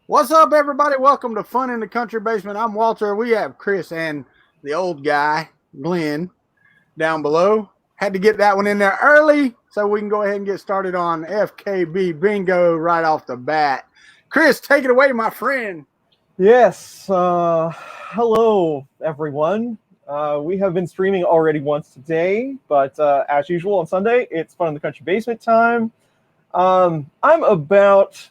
What's up, everybody? Welcome to Fun in the Country Basement. I'm Walter. We have Chris and the old guy, Glenn, down below. Had to get that one in there early so we can go ahead and get started on FKB Bingo right off the bat. Chris, take it away, my friend. Yes. Hello, everyone. We have been streaming already once today, but as usual on Sunday, it's Fun in the Country Basement time. I'm about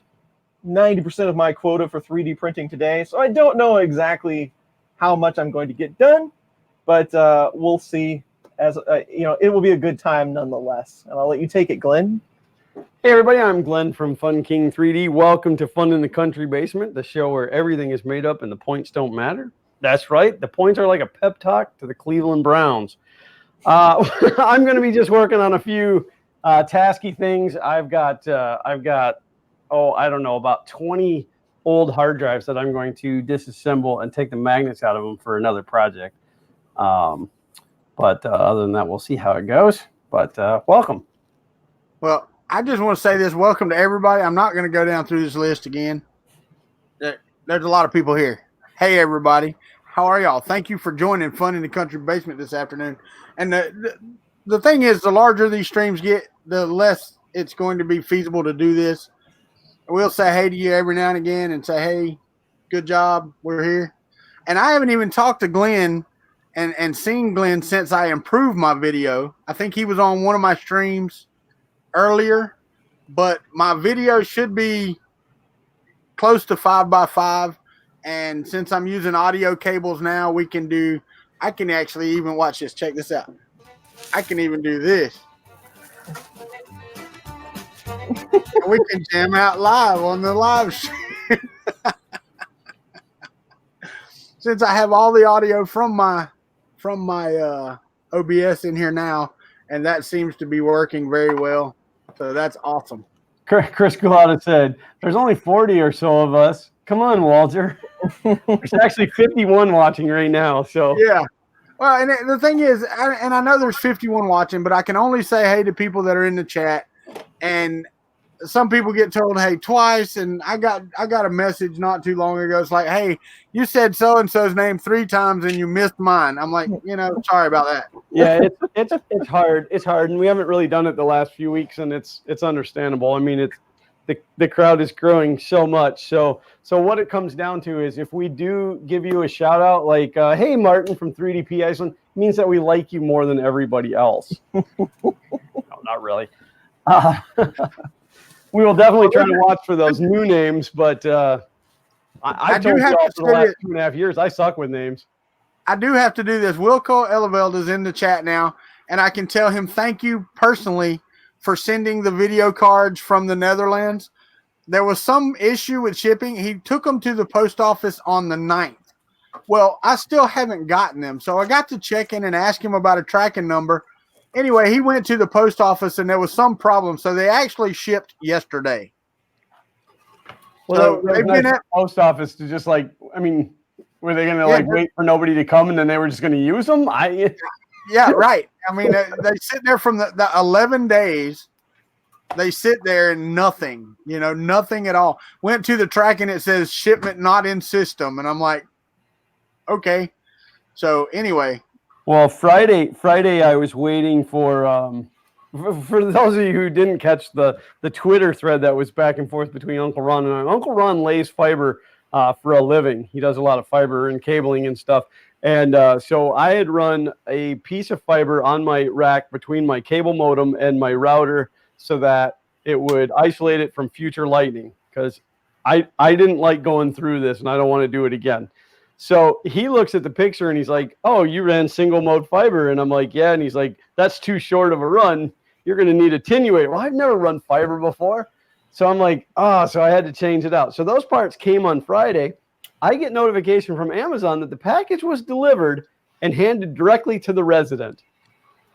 90% of my quota for 3D printing today, so I don't know exactly how much I'm going to get done, but we'll see. As it will be a good time nonetheless. And I'll let you take it, Glenn. Hey everybody, I'm Glenn from Fun King 3D. Welcome to Fun in the Country Basement, the show where everything is made up and the points don't matter. That's right, the points are like a pep talk to the Cleveland Browns. I'm going to be just working on a few tasky things. I've got about 20 old hard drives that I'm going to disassemble and take the magnets out of them for another project. But other than that, we'll see how it goes. But welcome. Well, I just want to say this. Welcome to everybody. I'm not going to go down through this list again. There's a lot of people here. Hey, everybody. How are y'all? Thank you for joining Fun in the Country Basement this afternoon. And the thing is, the larger these streams get, the less it's going to be feasible to do this. We'll say hey to you every now and again and say, hey, good job. We're here. And I haven't even talked to Glenn and seen Glenn since I improved my video. I think he was on one of my streams earlier, but my video should be close to 5x5. And since I'm using audio cables now, I can actually even watch this. Check this out. I can even do this. And we can jam out live on the live stream. Since I have all the audio from my OBS in here now, and that seems to be working very well. So that's awesome. Chris Galata said, there's only 40 or so of us. Come on, Walter. There's actually 51 watching right now. So yeah. Well, and the thing is, I know there's 51 watching, but I can only say hey to people that are in the chat. And some people get told hey twice, and I got a message not too long ago. It's like, hey, you said so and so's name 3 times and you missed mine. I'm like, sorry about that. Yeah, it's hard. It's hard, and we haven't really done it the last few weeks, and it's understandable. I mean, the crowd is growing so much. So what it comes down to is if we do give you a shout out, like hey Martin from 3DP Iceland, it means that we like you more than everybody else. No, not really. We will definitely try to watch for those new names, but I told you all for the last 2.5 years, I suck with names. I do have to do this. Wilco Eleveld is in the chat now, and I can tell him thank you personally for sending the video cards from the Netherlands. There was some issue with shipping. He took them to the post office on the 9th. Well, I still haven't gotten them, so I got to check in and ask him about a tracking number. Anyway, he went to the post office and there was some problem, so they actually shipped yesterday. Well, so they've been at the post office to just were they going to wait for nobody to come and then they were just going to use them? Yeah, right. I mean, they sit there from the 11 days. They sit there and nothing, nothing at all. Went to the tracking, it says shipment not in system, and I'm like, okay. So anyway. Well, Friday, I was waiting for those of you who didn't catch the Twitter thread that was back and forth between Uncle Ron and I. Uncle Ron lays fiber for a living. He does a lot of fiber and cabling and stuff. And so I had run a piece of fiber on my rack between my cable modem and my router so that it would isolate it from future lightning, because I didn't like going through this and I don't want to do it again. So he looks at the picture and he's like, oh, you ran single mode fiber. And I'm like, yeah. And he's like, that's too short of a run. You're going to need attenuator. Well, I've never run fiber before. So I'm like, so I had to change it out. So those parts came on Friday. I get notification from Amazon that the package was delivered and handed directly to the resident.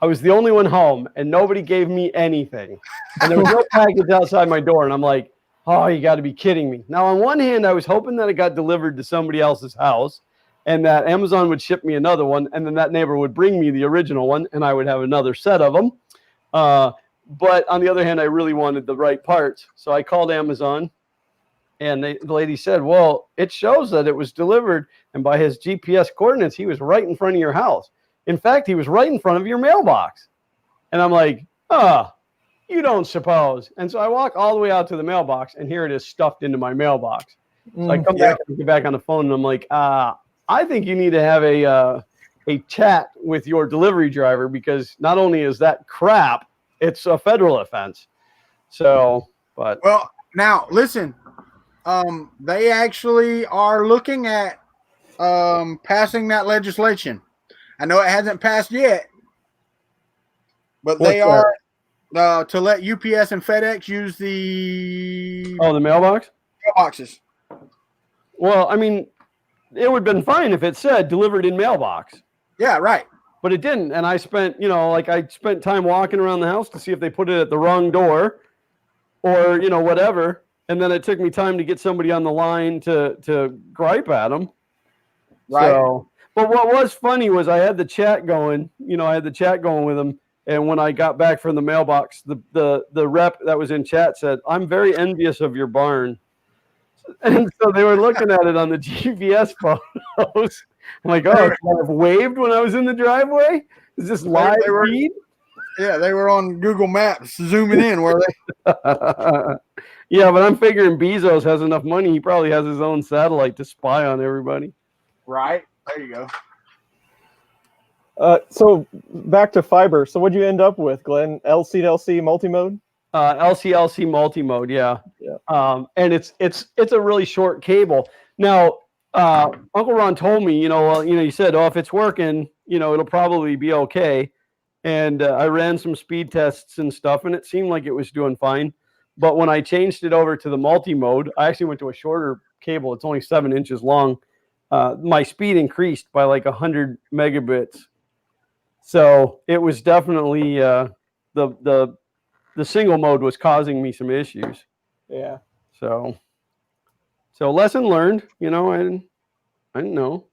I was the only one home and nobody gave me anything. And there was no package outside my door. And I'm like, oh, you got to be kidding me. Now, on one hand, I was hoping that it got delivered to somebody else's house and that Amazon would ship me another one, and then that neighbor would bring me the original one, and I would have another set of them. But on the other hand, I really wanted the right parts. So I called Amazon, And the lady said, well, it shows that it was delivered. And by his GPS coordinates, he was right in front of your house. In fact, he was right in front of your mailbox. And I'm like, you don't suppose. And so I walk all the way out to the mailbox, and here it is stuffed into my mailbox. So I come back and get back on the phone, and I'm like, I think you need to have a chat with your delivery driver, because not only is that crap, it's a federal offense. So, but. Well, now listen, they actually are looking at passing that legislation. I know it hasn't passed yet, but they are to let UPS and FedEx use the mailbox? Mailboxes. Well, I mean, it would have been fine if it said delivered in mailbox. Yeah, right. But it didn't. And I spent, I spent time walking around the house to see if they put it at the wrong door or, whatever. And then it took me time to get somebody on the line to gripe at them. Right. So, but what was funny was I had the chat going, with them. And when I got back from the mailbox, the rep that was in chat said, "I'm very envious of your barn." And so they were looking at it on the GPS photos. I'm like, oh, I've waved when I was in the driveway? Is this live feed? Yeah, they were on Google Maps zooming in, were they? Yeah, but I'm figuring Bezos has enough money. He probably has his own satellite to spy on everybody. Right. There you go. So back to fiber. So what'd you end up with, Glenn? LC to LC multi-mode? LC multi-mode, yeah. And it's a really short cable. Now, Uncle Ron told me, he said, if it's working, it'll probably be okay. And I ran some speed tests and stuff, and it seemed like it was doing fine. But when I changed it over to the multi-mode, I actually went to a shorter cable. It's only 7 inches long. My speed increased by like 100 megabits. So it was definitely the single mode was causing me some issues. Yeah. So lesson learned. I didn't know.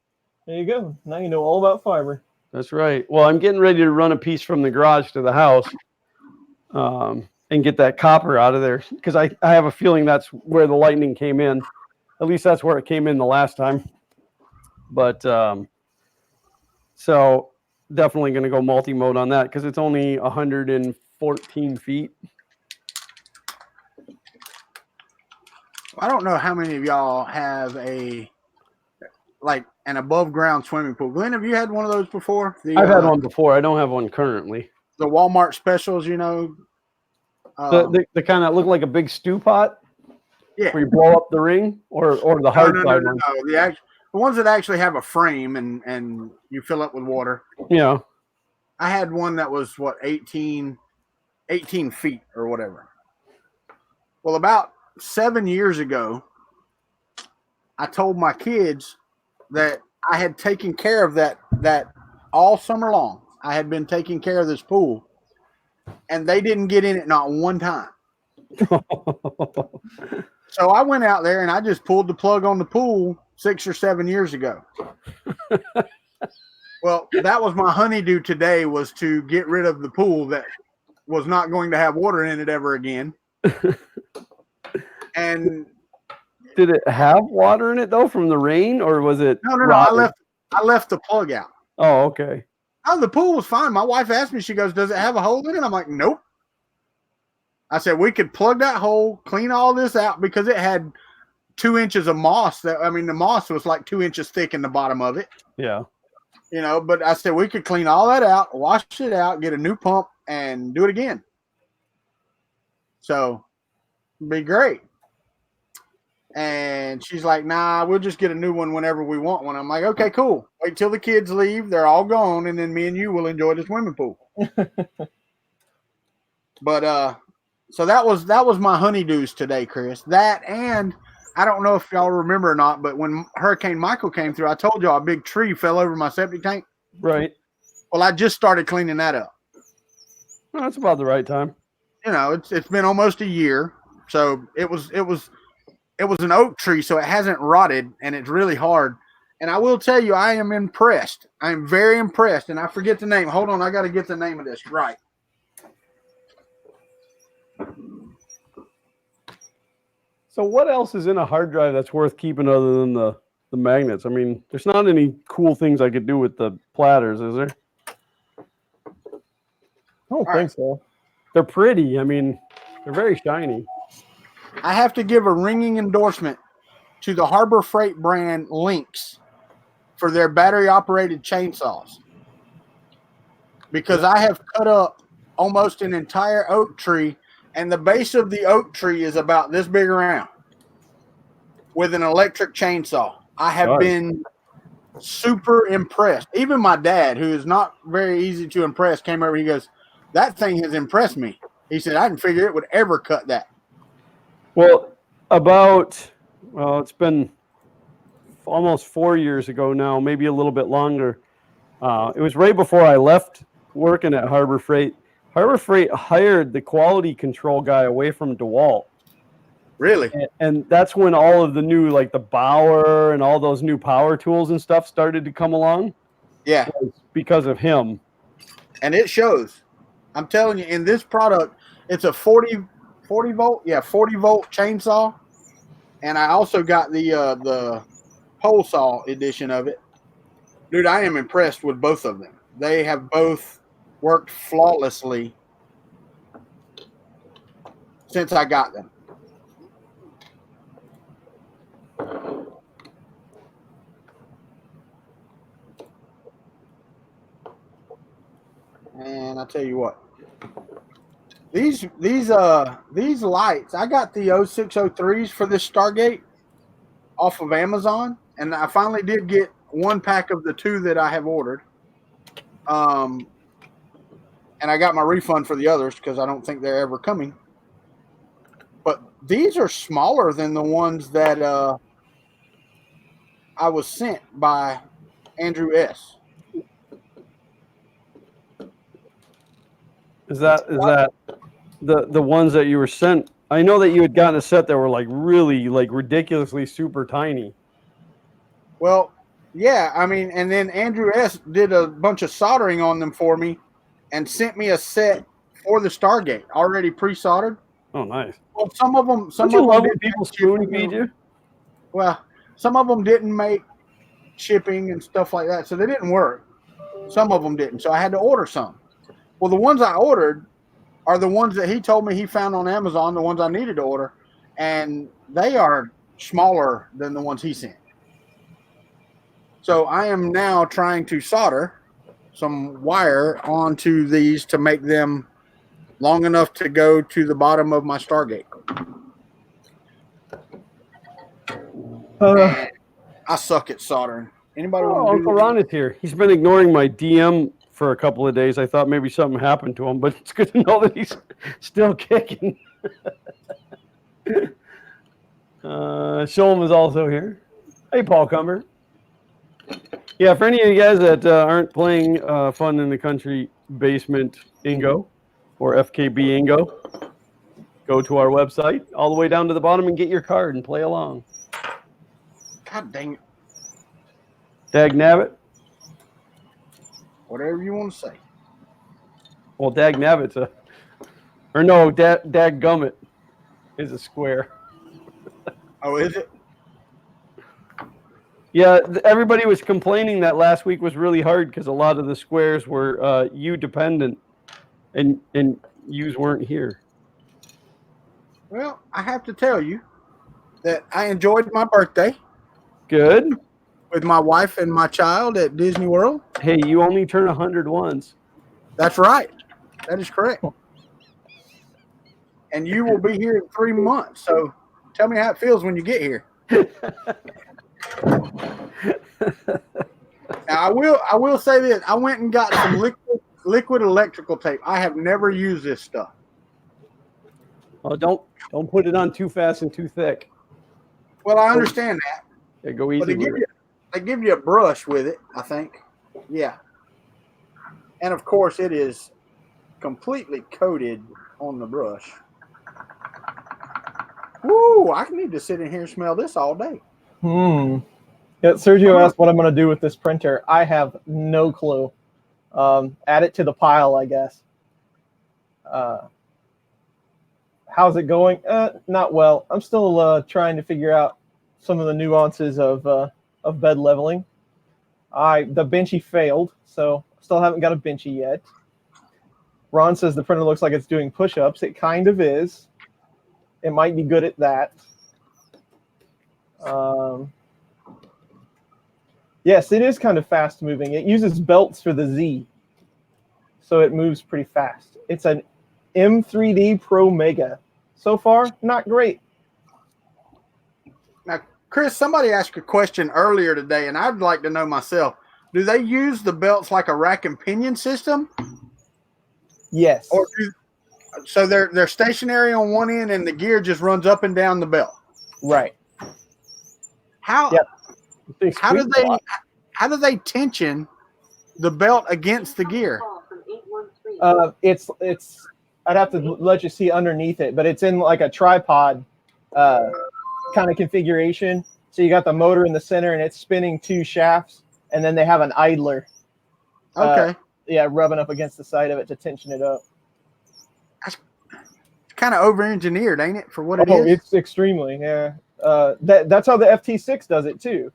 There you go. Now you know all about fiber. That's right. Well, I'm getting ready to run a piece from the garage to the house, and get that copper out of there, because I have a feeling that's where the lightning came in. At least that's where it came in the last time. But so definitely going to go multi-mode on that, because it's only 114 feet. I don't know how many of y'all have an above ground swimming pool. Glenn, have you had one of those before? I've had one before. I don't have one currently. The Walmart specials, the kind that look like a big stew pot. Yeah. Where you blow up the ring, or the hard side one. No. The ones that actually have a frame and you fill up with water. Yeah. I had one that was 18 feet or whatever. Well, about 7 years ago, I told my kids that I had taken care of that all summer long. I had been taking care of this pool, and they didn't get in it not one time. So I went out there and I just pulled the plug on the pool 6 or 7 years ago. Well, that was my honeydew today, was to get rid of the pool that was not going to have water in it ever again. And did it have water in it though from the rain, or was it? No. I left the plug out. Oh, okay. Oh, the pool was fine. My wife asked me, she goes, "Does it have a hole in it?" I'm like, "Nope." I said, we could plug that hole, clean all this out, because it had 2 inches of moss. The moss was like 2 inches thick in the bottom of it. Yeah. But I said we could clean all that out, wash it out, get a new pump, and do it again. So it'd be great. And she's like, "Nah, we'll just get a new one whenever we want one." I'm like, "Okay, cool. Wait till the kids leave. They're all gone, and then me and you will enjoy the swimming pool." But so that was my honeydews today, Chris. That, and I don't know if y'all remember or not, but when Hurricane Michael came through, I told y'all a big tree fell over my septic tank. Right. Well, I just started cleaning that up. Well, that's about the right time. It's been almost a year, so it was an oak tree, so it hasn't rotted, and it's really hard. And I will tell you, I am impressed. I am very impressed, and I forget the name. Hold on, I got to get the name of this right. So what else is in a hard drive that's worth keeping other than the magnets? I mean, there's not any cool things I could do with the platters, is there? I don't think so. They're pretty. I mean, they're very shiny. I have to give a ringing endorsement to the Harbor Freight brand Lynx for their battery-operated chainsaws, because I have cut up almost an entire oak tree, and the base of the oak tree is about this big around with an electric chainsaw. I have been super impressed. Even my dad, who is not very easy to impress, came over. He goes, "That thing has impressed me." He said, "I didn't figure it would ever cut that." Well, it's been almost 4 years ago now, maybe a little bit longer. It was right before I left working at Harbor Freight. Harbor Freight hired the quality control guy away from DeWalt. Really? And that's when all of the new, like the Bauer and all those new power tools and stuff started to come along. Yeah. Because of him. And it shows. I'm telling you, in this product, it's a 40 volt? Yeah, 40 volt chainsaw. And I also got the pole saw edition of it. Dude, I am impressed with both of them. They have both worked flawlessly since I got them. And I tell you what, these lights, I got the 0603s for this Stargate off of Amazon, and I finally did get one pack of the two that I have ordered. And I got my refund for the others because I don't think they're ever coming. But these are smaller than the ones that I was sent by Andrew S. Is that the ones that you were sent? I know that you had gotten a set that were like really like ridiculously super tiny. Well, yeah, I mean, and then Andrew S. did a bunch of soldering on them for me and sent me a set for the Stargate already pre-soldered. Oh, nice. Well, some of them when people spoon feed you? Well, some of them didn't make shipping and stuff like that, so they didn't work. Some of them didn't, so I had to order some. Well, the ones I ordered are the ones that he told me he found on Amazon, the ones I needed to order, and they are smaller than the ones he sent. So I am now trying to solder some wire onto these to make them long enough to go to the bottom of my Stargate. I suck at soldering. Anybody want to do Uncle Ron is here. He's been ignoring my DM for a couple of days. I thought maybe something happened to him, but it's good to know that he's still kicking. Sholem is also here. Hey, Paul Cumber. Yeah, for any of you guys that aren't playing Fun in the Country Basement Ingo or FKB Ingo, go to our website all the way down to the bottom and get your card and play along. God dang it. Dag Nabbit. Whatever you want to say. Well, Dag Nabbit's Dag Gummit is a square. Oh, is it? Yeah, everybody was complaining that last week was really hard because a lot of the squares were you dependent, and yous weren't here. Well, I have to tell you that I enjoyed my birthday. Good. With my wife and my child at Disney World. Hey, you only turn 100 once. That's right. That is correct. And you will be here in 3 months. So tell me how it feels when you get here. Now, I will say this. I went and got some liquid electrical tape. I have never used this stuff. Oh, don't put it on too fast and too thick. Well, I understand that. Yeah, go easy with it. They give you a brush with it, I think. Yeah. And, of course, it is completely coated on the brush. Woo, I need to sit in here and smell this all day. Yeah, Sergio asked what I'm going to do with this printer. I have no clue. Add it to the pile, I guess. How How's it going? Not well. I'm still trying to figure out some of the nuances of bed leveling. The benchy failed, so still haven't got a benchy yet. Ron says the printer looks like it's doing push-ups. It kind of is. It might be good at that. Yes, it is kind of fast moving. It uses belts for the Z, so it moves pretty fast. It's an M3D Pro Mega. So far, not great. Now, Chris, somebody asked a question earlier today, and I'd like to know myself. Do they use the belts like a rack and pinion system? Yes. So they're stationary on one end, and the gear just runs up and down the belt. Right. How Yep. how do they tension the belt against the gear? It's I'd have to let you see underneath it, but it's in like a tripod kind of configuration. So you got the motor in the center, and it's spinning 2 shafts, and then they have an idler. Okay. Rubbing up against the side of it to tension it up. That's kind of over-engineered, ain't it, for what it is? It's extremely, yeah. That's how the FT6 does it too,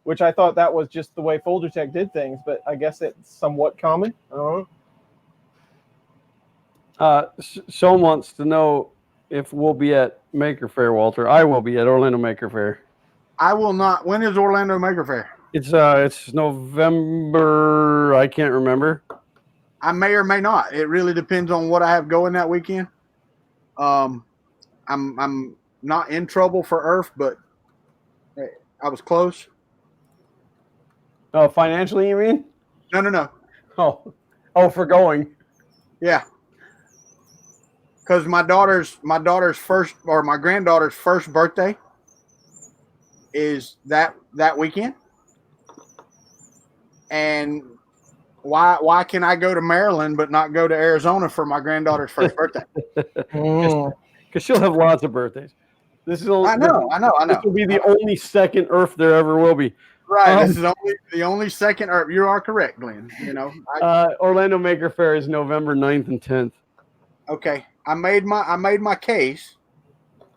which I thought that was just the way Folder Tech did things, but I guess it's somewhat common. I don't know. Sean wants to know if we'll be at Maker Faire, Walter. I will be at Orlando Maker Faire. I will not. When is Orlando Maker Faire? It's November. I can't remember. I may or may not. It really depends on what I have going that weekend. I'm not in trouble for Earth, but I was close. Oh, financially, you mean? No. Oh, for going. Yeah. Because my granddaughter's first birthday is that weekend, and why can I go to Maryland but not go to Arizona for my granddaughter's first birthday? Because she'll have lots of birthdays. This is only, I know. This will be the only second Earth there ever will be. Right. This is the only second Earth. You are correct, Glenn. You know. Orlando Maker Faire is November 9th and 10th. Okay. I made my case,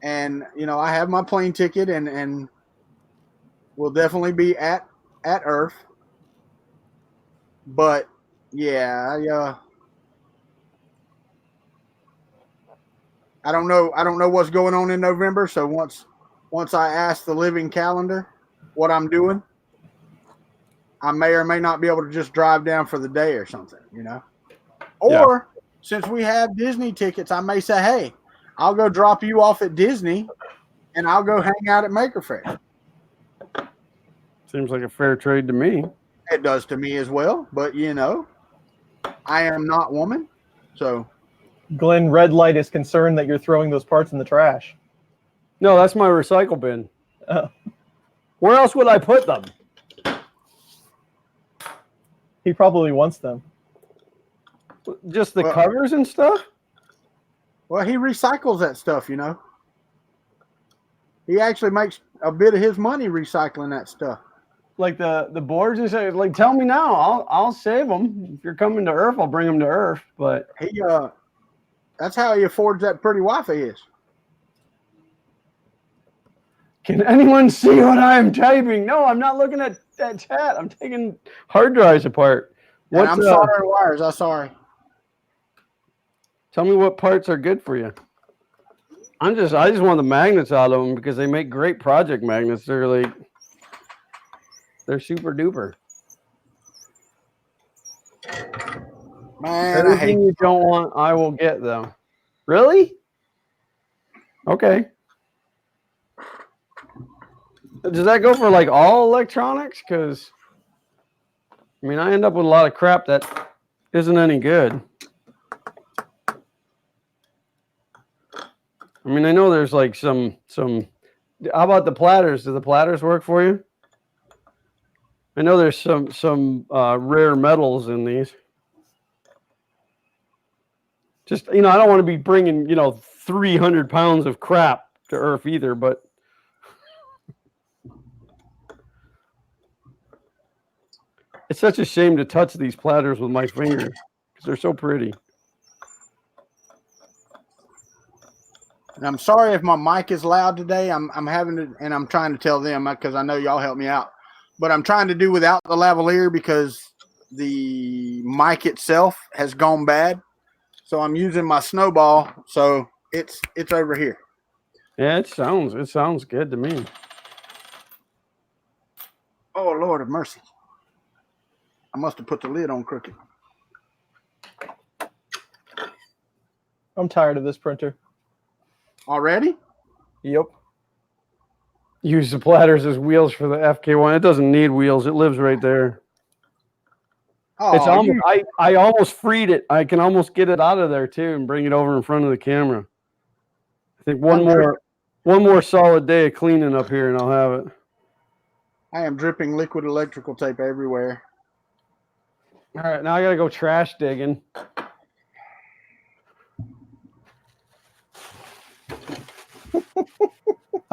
and I have my plane ticket, and we'll definitely be at Earth. But yeah, I don't know what's going on in November. So once I ask the living calendar what I'm doing, I may or may not be able to just drive down for the day or something, Or since we have Disney tickets, I may say, hey, I'll go drop you off at Disney, and I'll go hang out at Maker Faire. Seems like a fair trade to me. It does to me as well, but I am not woman, so. Glenn, Red Light is concerned that you're throwing those parts in the trash. No, that's my recycle bin. Where else would I put them? He probably wants them. Just the covers and stuff? Well, he recycles that stuff, He actually makes a bit of his money recycling that stuff. Like the boards and stuff. Like, tell me now. I'll save them. If you're coming to Earth, I'll bring them to Earth. But that's how he affords that pretty wife of his. Can anyone see what I am typing? No, I'm not looking at that chat. I'm taking hard drives apart. I'm soldering wires. I'm sorry. Tell me what parts are good for you. I just want the magnets out of them because they make great project magnets. They're super duper. Man, everything you don't want, I will get them. Really? Okay. Does that go for like all electronics? Because I end up with a lot of crap that isn't any good. I know there's like some. How about the platters? Do the platters work for you? I know there's some rare metals in these. Just I don't want to be bringing 300 pounds of crap to Earth either, but. It's such a shame to touch these platters with my fingers because they're so pretty. And I'm sorry if my mic is loud today. I'm having to, and I'm trying to tell them because I know y'all help me out. But I'm trying to do without the lavalier because the mic itself has gone bad. So I'm using my snowball. So it's over here. Yeah, it sounds good to me. Oh, Lord of mercy. I must have put the lid on crooked. I'm tired of this printer. Already? Yep. Use the platters as wheels for the FK1. It doesn't need wheels. It lives right there. Oh, It's almost, I almost freed it. I can almost get it out of there too and bring it over in front of the camera. I think one more solid day of cleaning up here and I'll have it. I am dripping liquid electrical tape everywhere. All right, now I gotta go trash digging.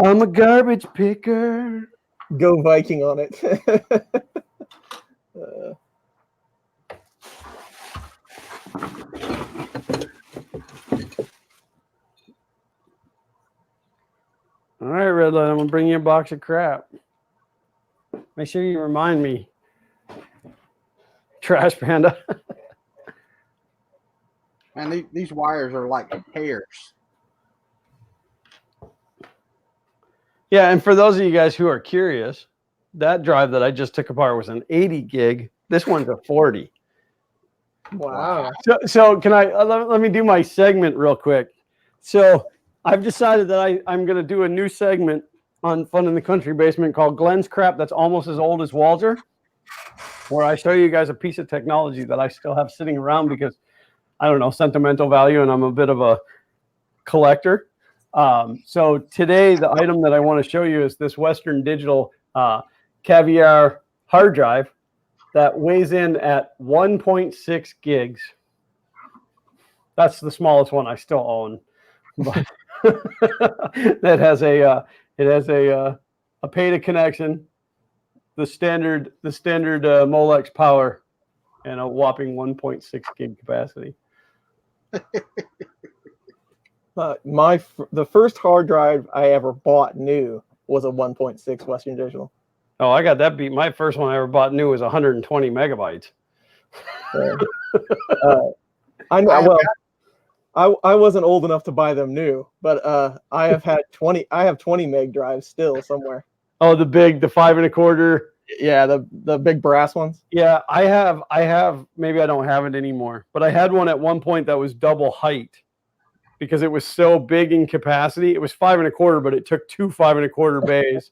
I'm a garbage picker. Go Viking on it. All right, Red Light, I'm gonna bring you a box of crap. Make sure you remind me. Trash Panda. And these wires are like hairs. Yeah, and for those of you guys who are curious, that drive that I just took apart was an 80 gig. This one's a 40. Wow. So can I let me do my segment real quick. So I've decided that I'm going to do a new segment on Fun in the Country Basement called Glenn's Crap That's Almost as Old as Walter, where I show you guys a piece of technology that I still have sitting around because, I don't know, sentimental value, and I'm a bit of a collector. So today, the item that I want to show you is this Western Digital Caviar hard drive that weighs in at 1.6 gigs. That's the smallest one I still own. But that has a PATA connection, the standard Molex power, and a whopping 1.6 gig capacity. The first hard drive I ever bought new was a 1.6 Western Digital. Oh, I got that beat. My first one I ever bought new was 120 megabytes. I know. Well, I wasn't old enough to buy them new, but I have 20 meg drives still somewhere. Oh, the 5.25. Yeah, the big brass ones. Yeah, I have. Maybe I don't have it anymore, but I had one at one point that was double height because it was so big in capacity. It was 5.25, but it took two 5.25 bays.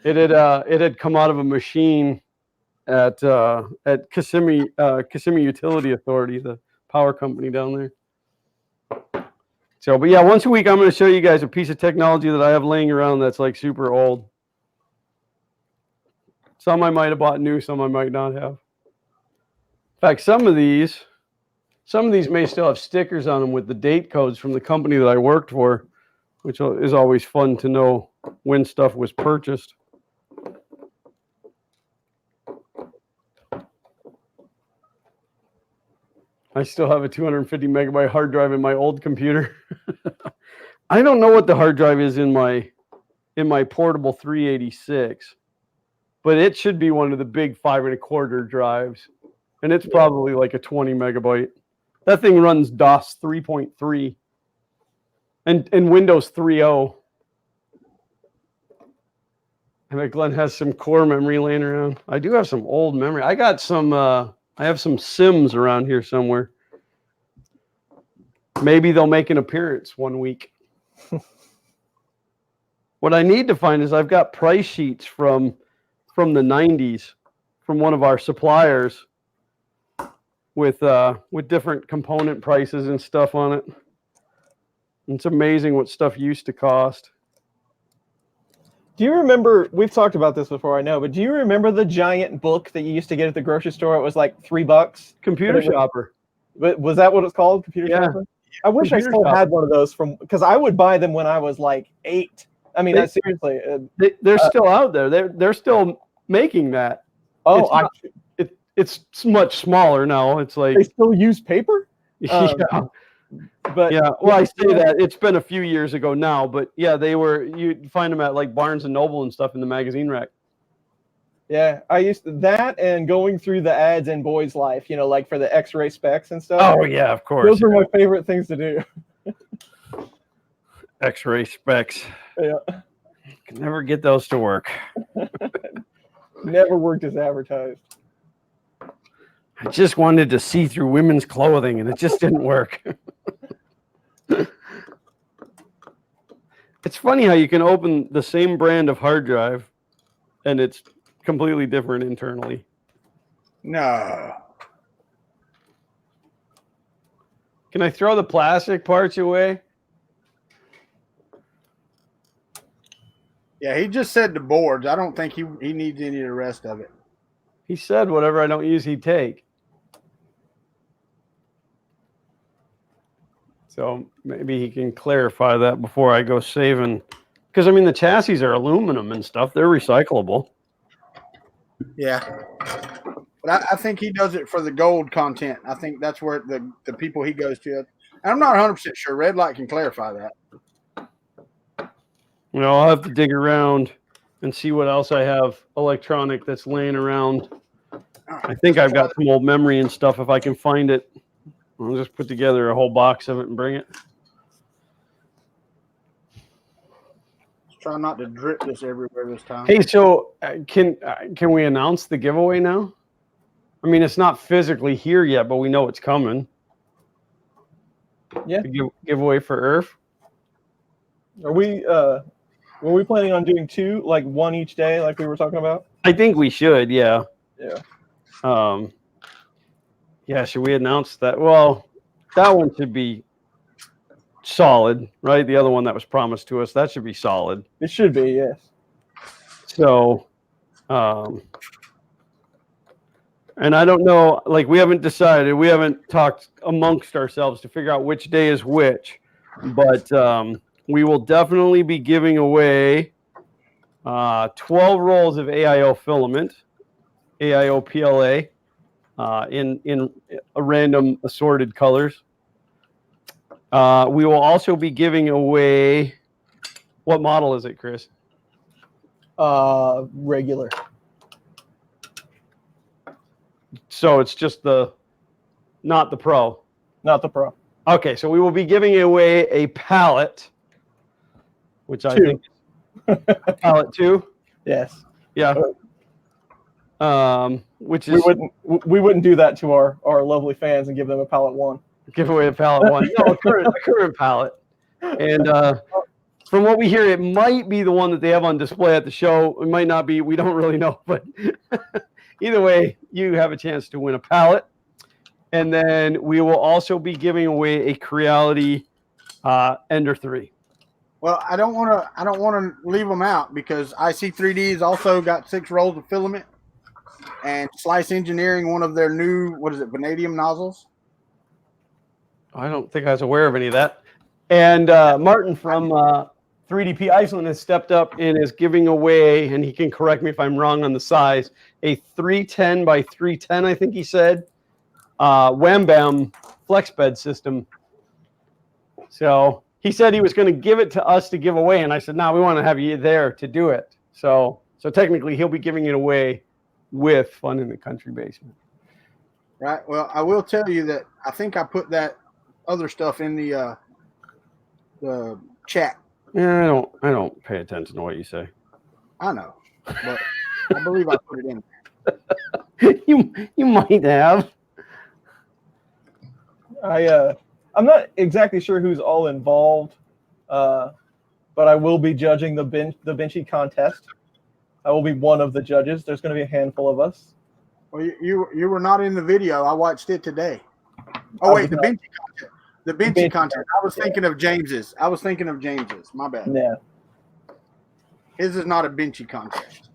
It had come out of a machine at Kissimmee Utility Authority, the power company down there. So, but yeah, once a week I'm going to show you guys a piece of technology that I have laying around that's like super old. Some I might have bought new, some I might not have. In fact, some of these may still have stickers on them with the date codes from the company that I worked for, which is always fun to know when stuff was purchased. I still have a 250 megabyte hard drive in my old computer. I don't know what the hard drive is in my portable 386, but it should be one of the big 5.25 drives, and it's probably like a 20 megabyte. That thing runs DOS 3.3 and Windows 3.0. I bet Glenn has some core memory laying around. I do have some old memory. I got some. I have some Sims around here somewhere. Maybe they'll make an appearance one week. What I need to find is I've got price sheets from the 90s from one of our suppliers with different component prices and stuff on it. It's amazing what stuff used to cost. Do you remember, we've talked about this before, I know, but do you remember the giant book that you used to get at the grocery store? It was like $3. Computer Shopper. But was that what it's called? Computer Shopper? I wish I still had one of those because I would buy them when I was like 8. I mean, seriously. They're still out there. They're still making that. Oh, it's much smaller now. It's like they still use paper? Yeah. But Yeah, well, I say that it's been a few years ago now, but yeah, you'd find them at like Barnes and Noble and stuff in the magazine rack. yeah, I used that and going through the ads in Boys Life, like for the X-ray specs and stuff. Oh yeah, of course. Those were my favorite things to do. X-ray specs. Yeah. Can never get those to work. Never worked as advertised. I just wanted to see through women's clothing, and it just didn't work. It's funny how you can open the same brand of hard drive, and it's completely different internally. No. Can I throw the plastic parts away? Yeah, he just said the boards. I don't think he needs any of the rest of it. He said whatever I don't use, he'd take. So maybe he can clarify that before I go saving. Because, I mean, the chassis are aluminum and stuff. They're recyclable. Yeah. But I think he does it for the gold content. I think that's where the people he goes to. And I'm not 100% sure. Red Light can clarify that. I'll have to dig around and see what else I have electronic that's laying around. I think I've got some old memory and stuff. If I can find it, I'll just put together a whole box of it and bring it. Try not to drip this everywhere this time. Hey, so can we announce the giveaway now? I mean, it's not physically here yet, but we know it's coming. Yeah. The giveaway for Earth. Were we planning on doing two, like one each day, like we were talking about? I think we should, yeah. Yeah. Yeah, should we announce that? Well, that one should be solid, right? The other one that was promised to us, that should be solid. It should be, yes. So, and I don't know, like we haven't decided, we haven't talked amongst ourselves to figure out which day is which, but we will definitely be giving away 12 rolls of AIO filament, AIO PLA, in a random assorted colors. We will also be giving away, what model is it, Chris? Regular. So it's just not the Pro. Not the Pro. Okay, so we will be giving away a pallet, which I think pallet 2. Yes. Yeah. Which is we wouldn't do that to our lovely fans and give them a pallet 1. Give away a pallet 1. No, a current pallet. And from what we hear, it might be the one that they have on display at the show. It might not be. We don't really know. But either way, you have a chance to win a pallet. And then we will also be giving away a Creality Ender 3. Well, I don't want to leave them out because IC3D has also got 6 rolls of filament, and Slice Engineering, one of their new, vanadium nozzles. I don't think I was aware of any of that. And Martin from 3DP Iceland has stepped up and is giving away, and he can correct me if I'm wrong on the size, a 310 by 310, I think he said, Wham Bam flex bed system. So he said he was going to give it to us to give away, and I said, no, we want to have you there to do it. So technically he'll be giving it away with Fun in the Kuntry Basement. Right. Well, I will tell you that I think I put that other stuff in the chat. Yeah, I don't pay attention to what you say. I know, but I believe I put it in there. You might have. I'm not exactly sure who's all involved, but I will be judging the Benchy contest. I will be one of the judges. There's going to be a handful of us. Well, you were not in the video. I watched it today. Oh wait, the Benchy contest. The Benchy contest. I was thinking of James's. My bad. Yeah. His is not a Benchy contest.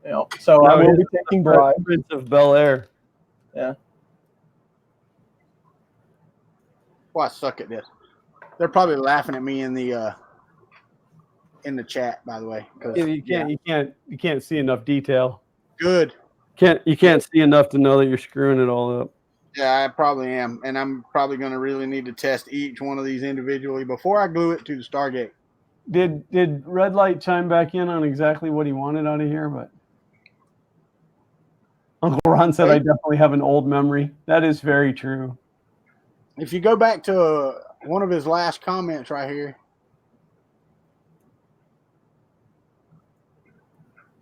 Yeah. So I will be taking bribes. Prince of Bel Air. Yeah. Well, I suck at this. They're probably laughing at me in the chat, by the way. You can't see enough detail. Good. You can't see enough to know that you're screwing it all up. Yeah, I probably am, and I'm probably going to really need to test each one of these individually before I glue it to the Stargate. Did Red Light chime back in on exactly what he wanted out of here? But Uncle Ron said, I definitely have an old memory. That is very true. If you go back to one of his last comments right here,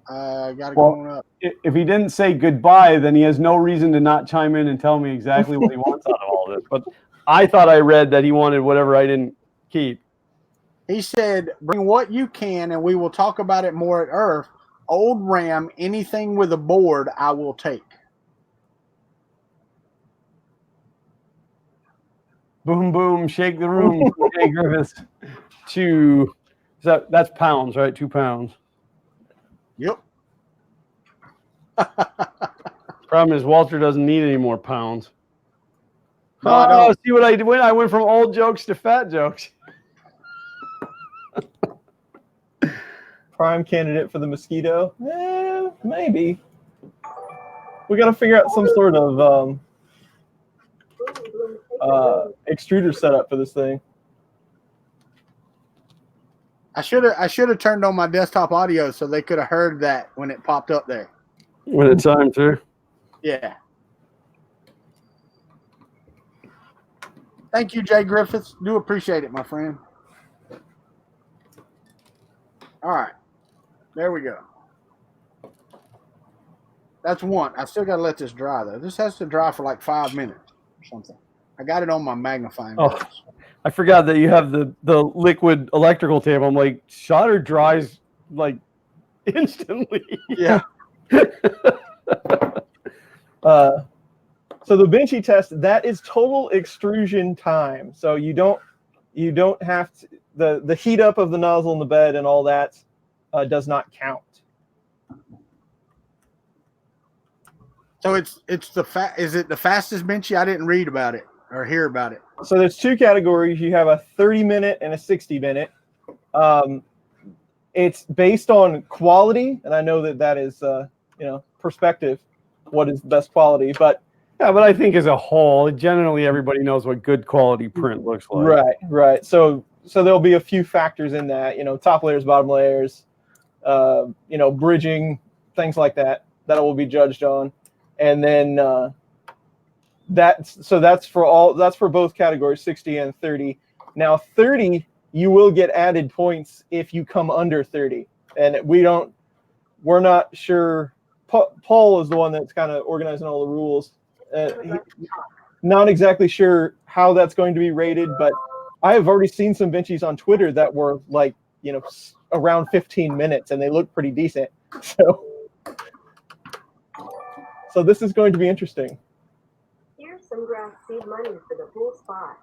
got it going up. If he didn't say goodbye, then he has no reason to not chime in and tell me exactly what he wants out of all this. But I thought I read that he wanted whatever I didn't keep. He said, bring what you can, and we will talk about it more at Earth. Old RAM, anything with a board, I will take. Boom, boom, shake the room. Hey, Griffiths. That's pounds, right? 2 pounds. Yep. Problem is, Walter doesn't need any more pounds. No, see what I did? I went from old jokes to fat jokes. Prime candidate for the mosquito? Maybe. We got to figure out some sort of extruder setup for this thing. I should have turned on my desktop audio so they could have heard that when it popped up there. When it chimed through. Yeah. Thank you, Jay Griffiths. Do appreciate it, my friend. All right. There we go. That's one. I still got to let this dry, though. This has to dry for like 5 minutes or something. I got it on my magnifying glass. I forgot that you have the liquid electrical tape. I'm like, solder dries like instantly. Yeah. So the Benchy test, that is total extrusion time. So you don't have to, the heat up of the nozzle in the bed and all that does not count. So is it the fastest Benchy? I didn't read about it or hear about it. So there's 2 categories. You have a 30-minute and a 60-minute. It's based on quality, and I know that is perspective. What is the best quality? But I think as a whole, generally everybody knows what good quality print looks like. Right. So there'll be a few factors in that. Top layers, bottom layers. Bridging, things like that will be judged on, and then that's for both categories, 60 and 30. Now 30, you will get added points if you come under 30, and we're not sure. Paul is the one that's kind of organizing all the rules. Not exactly sure how that's going to be rated, but I have already seen some Benchies on Twitter that were like, around 15 minutes, and they look pretty decent. So this is going to be interesting. Here's some grass seed money for the pool spot.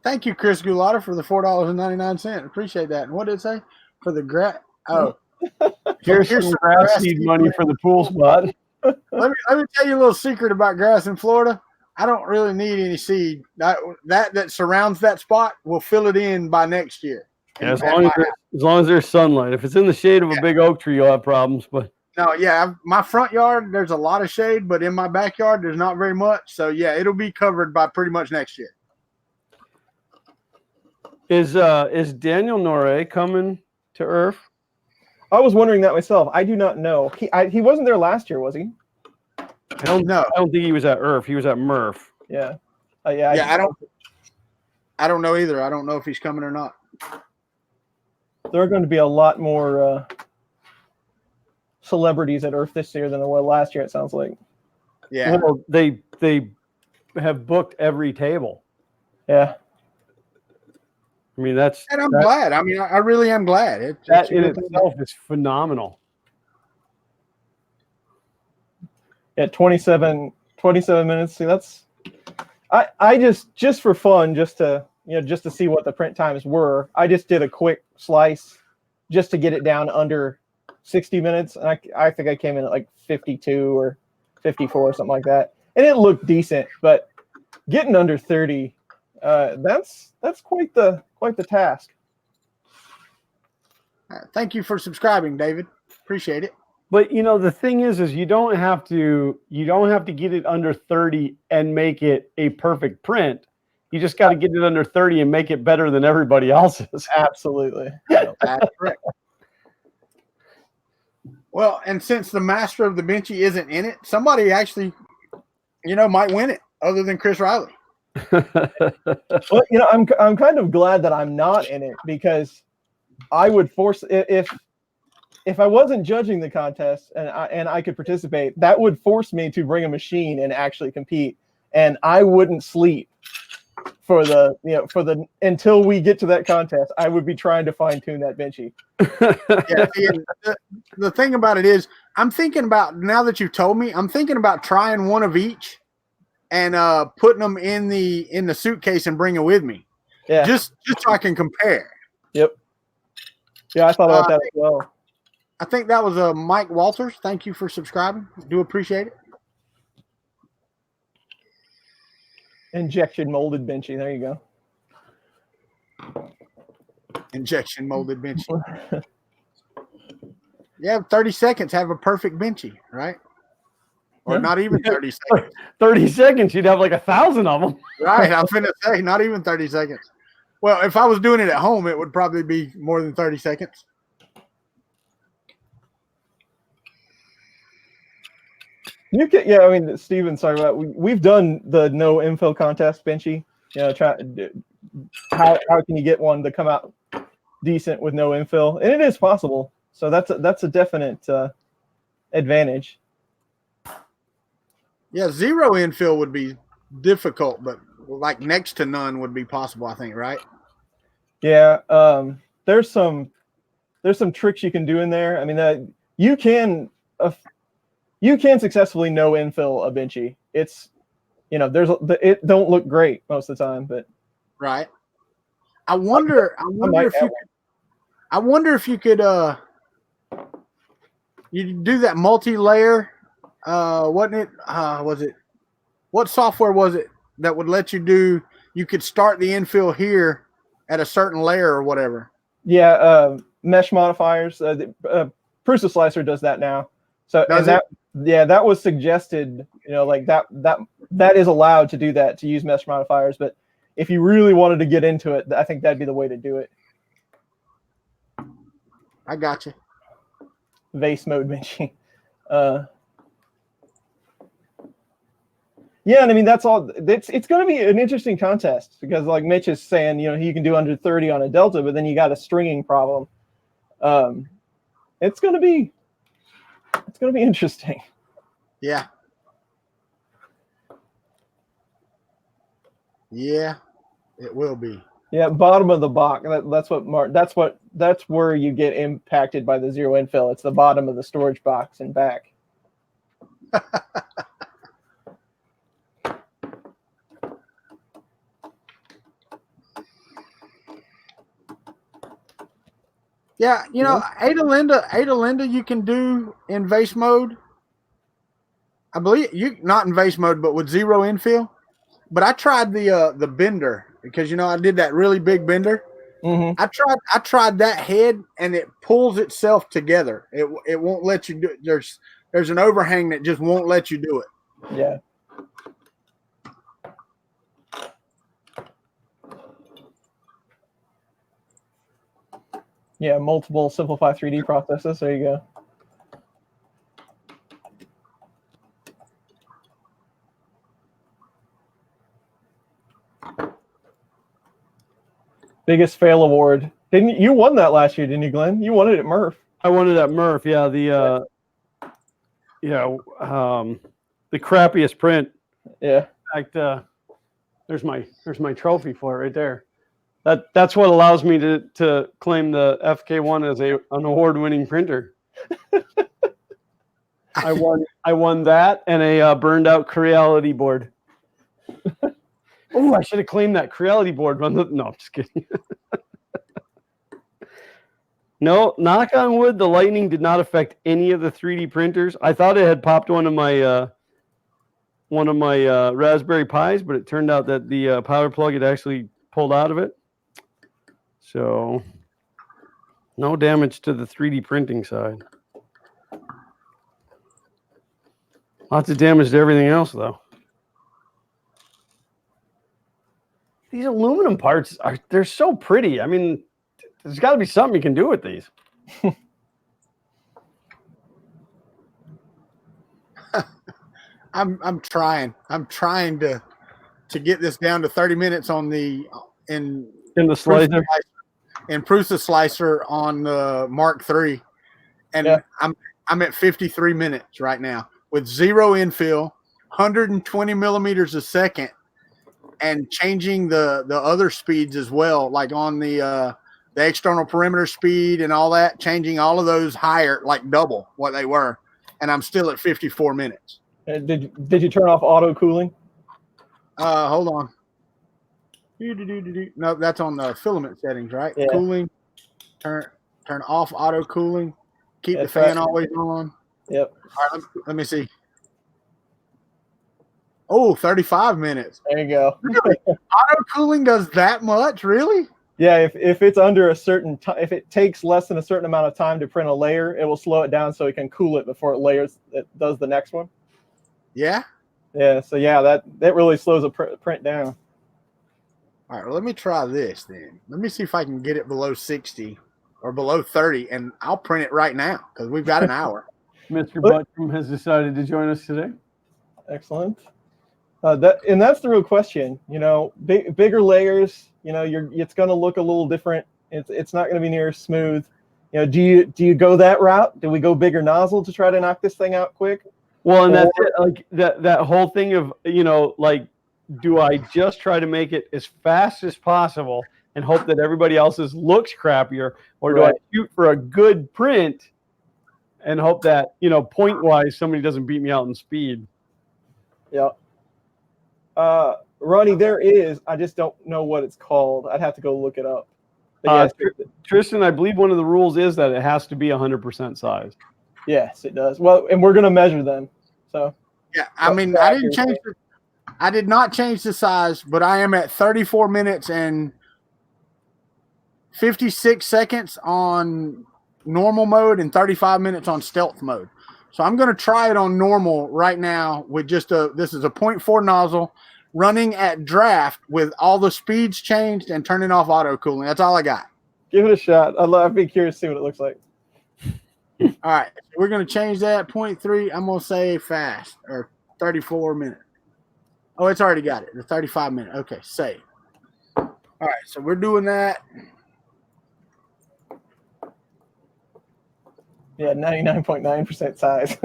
Thank you, Chris Gulata, for the $4.99. Appreciate that. And what did it say? For the Here's some grass seed money for the pool spot. Let me tell you a little secret about grass in Florida. I don't really need any seed. That surrounds that spot will fill it in by next year. Yeah, as long as there's sunlight. If it's in the shade of a big oak tree, you'll have problems. But no, my front yard, there's a lot of shade, but in my backyard, there's not very much. So yeah, it'll be covered by pretty much next year. Is Daniel Noré coming to Earth? I was wondering that myself. I do not know. He wasn't there last year, was he? I don't know. I don't think he was at Earth. He was at Murph. Yeah. I don't know either. I don't know if he's coming or not. There are going to be a lot more celebrities at Earth this year than there were last year, it sounds like. Yeah. Well, they have booked every table. Yeah. I mean, and I'm glad. I mean, I really am glad. That in itself is phenomenal. Yeah, 27 minutes. See, I just for fun, just to see what the print times were. I just did a quick slice just to get it down under 60 minutes, and I think I came in at like 52 or 54 or something like that, and it looked decent. But getting under 30, that's quite the task. Thank you for subscribing, David. Appreciate it. But the thing is you don't have to get it under 30 and make it a perfect print. You just got to get it under 30 and make it better than everybody else's. Absolutely. That's correct. Well, and since the master of the Benchy isn't in it, somebody actually, might win it other than Chris Riley. Well, I'm kind of glad that I'm not in it, because I would force, if I wasn't judging the contest and I could participate, that would force me to bring a machine and actually compete, and I wouldn't sleep for the until we get to that contest. I would be trying to fine tune that Benchy. Yeah, the thing about it is, I'm thinking about, now that you've told me, I'm thinking about trying one of each and putting them in the suitcase and bringing it with me. Yeah, just so I can compare. Yep. Yeah, I thought about that as well. I think that was Mike Walters. Thank you for subscribing. Do appreciate it. Injection molded Benchy. There you go. Injection molded Benchy. You have 30 seconds, have a perfect Benchy, right? Or not even 30 seconds. 30 seconds, you'd have like 1,000 of them. Right, I was going to say, not even 30 seconds. Well, if I was doing it at home, it would probably be more than 30 seconds. You can, yeah. I mean, Steven's talking about, we've done the no infill contest Benchy. How can you get one to come out decent with no infill? And it is possible. So that's a definite advantage. Yeah, zero infill would be difficult, but like next to none would be possible, I think, right? Yeah, there's some tricks you can do in there. I mean, you can successfully no infill a Benchy. It's it don't look great most of the time, but right. I wonder if you could you do that multi-layer. Wasn't it? What software was it that would let you do? You could start the infill here at a certain layer or whatever. Yeah, mesh modifiers. Prusa Slicer does that now. So that was suggested. Like that is allowed to do that, to use mesh modifiers. But if you really wanted to get into it, I think that'd be the way to do it. I got you. Vase mode Benchy. Yeah, and I mean, that's all. It's going to be an interesting contest, because, like Mitch is saying, you can do under 30 on a Delta, but then you got a stringing problem. It's going to be interesting. Yeah. Yeah, it will be. Yeah, bottom of the box. That's where you get impacted by the zero infill. It's the bottom of the storage box and back. Yeah, Ada Linda, you can do in vase mode. I believe you not in vase mode, but with zero infill. But I tried the bender, because I did that really big bender. Mm-hmm. I tried that head, and it pulls itself together. It won't let you do it. There's an overhang that just won't let you do it. Yeah. Yeah, multiple Simplify 3D processes. There you go. Biggest fail award. Didn't you won that last year? Didn't you, Glenn? You won it at Murph. I won it at Murph. Yeah, the crappiest print. Yeah. In fact, there's my trophy for it right there. That's what allows me to claim the FK1 as an award-winning printer. I won that and a burned out Creality board. Oh, I should have claimed that Creality board. No, I'm just kidding. No, knock on wood, the lightning did not affect any of the 3D printers. I thought it had popped one of my Raspberry Pis, but it turned out that the power plug had actually pulled out of it. So no damage to the 3D printing side. Lots of damage to everything else, though. These aluminum parts they're so pretty. I mean, there's got to be something you can do with these. I'm trying to get this down to 30 minutes on the in the slicer. Prusa slicer on the Mark III, and yeah. I'm at 53 minutes right now with 0 infill, 120 millimeters a second, and changing the other speeds as well, like on the external perimeter speed and all that, changing all of those higher, like double what they were, and I'm still at 54 minutes. Did you turn off auto cooling? Hold on. No, that's on the filament settings, right? Yeah. Cooling. Turn off auto cooling. Keep the fan always on. Yep. All right, let me see. Oh, 35 minutes. There you go. Really? Auto cooling does that much? Really? Yeah, if it's under a certain time, if it takes less than a certain amount of time to print a layer, it will slow it down so it can cool it before it does the next one. Yeah? Yeah, so yeah, that really slows a print down. All right, well, let me try this then. Let me see if I can get it below 60 or below 30, and I'll print it right now because we've got an hour. Mr. Buttram has decided to join us today. Excellent. That's the real question. You know, bigger layers. You know, it's going to look a little different. It's not going to be near as smooth. You know, do you go that route? Do we go bigger nozzle to try to knock this thing out quick? Well, and that's it. Like that whole thing of, you know, like, do I just try to make it as fast as possible and hope that everybody else's looks crappier, or do I shoot for a good print and hope that, you know, point wise somebody doesn't beat me out in speed? Yeah. Ronnie, there is. I just don't know what it's called. I'd have to go look it up. Tristan, I believe one of the rules is that it has to be 100% size. Yes, it does. Well, and we're going to measure them. So yeah, I mean, I did not change the size, but I am at 34 minutes and 56 seconds on normal mode and 35 minutes on stealth mode. So I'm going to try it on normal right now with just this is a 0.4 nozzle running at draft with all the speeds changed and turning off auto cooling. That's all I got. Give it a shot. I'd be curious to see what it looks like. All right, we're going to change that 0.3. I'm going to say fast, or 34 minutes. Oh, it's already got it. The 35 minute. Okay, save. All right, so we're doing that. Yeah, 99.9% size.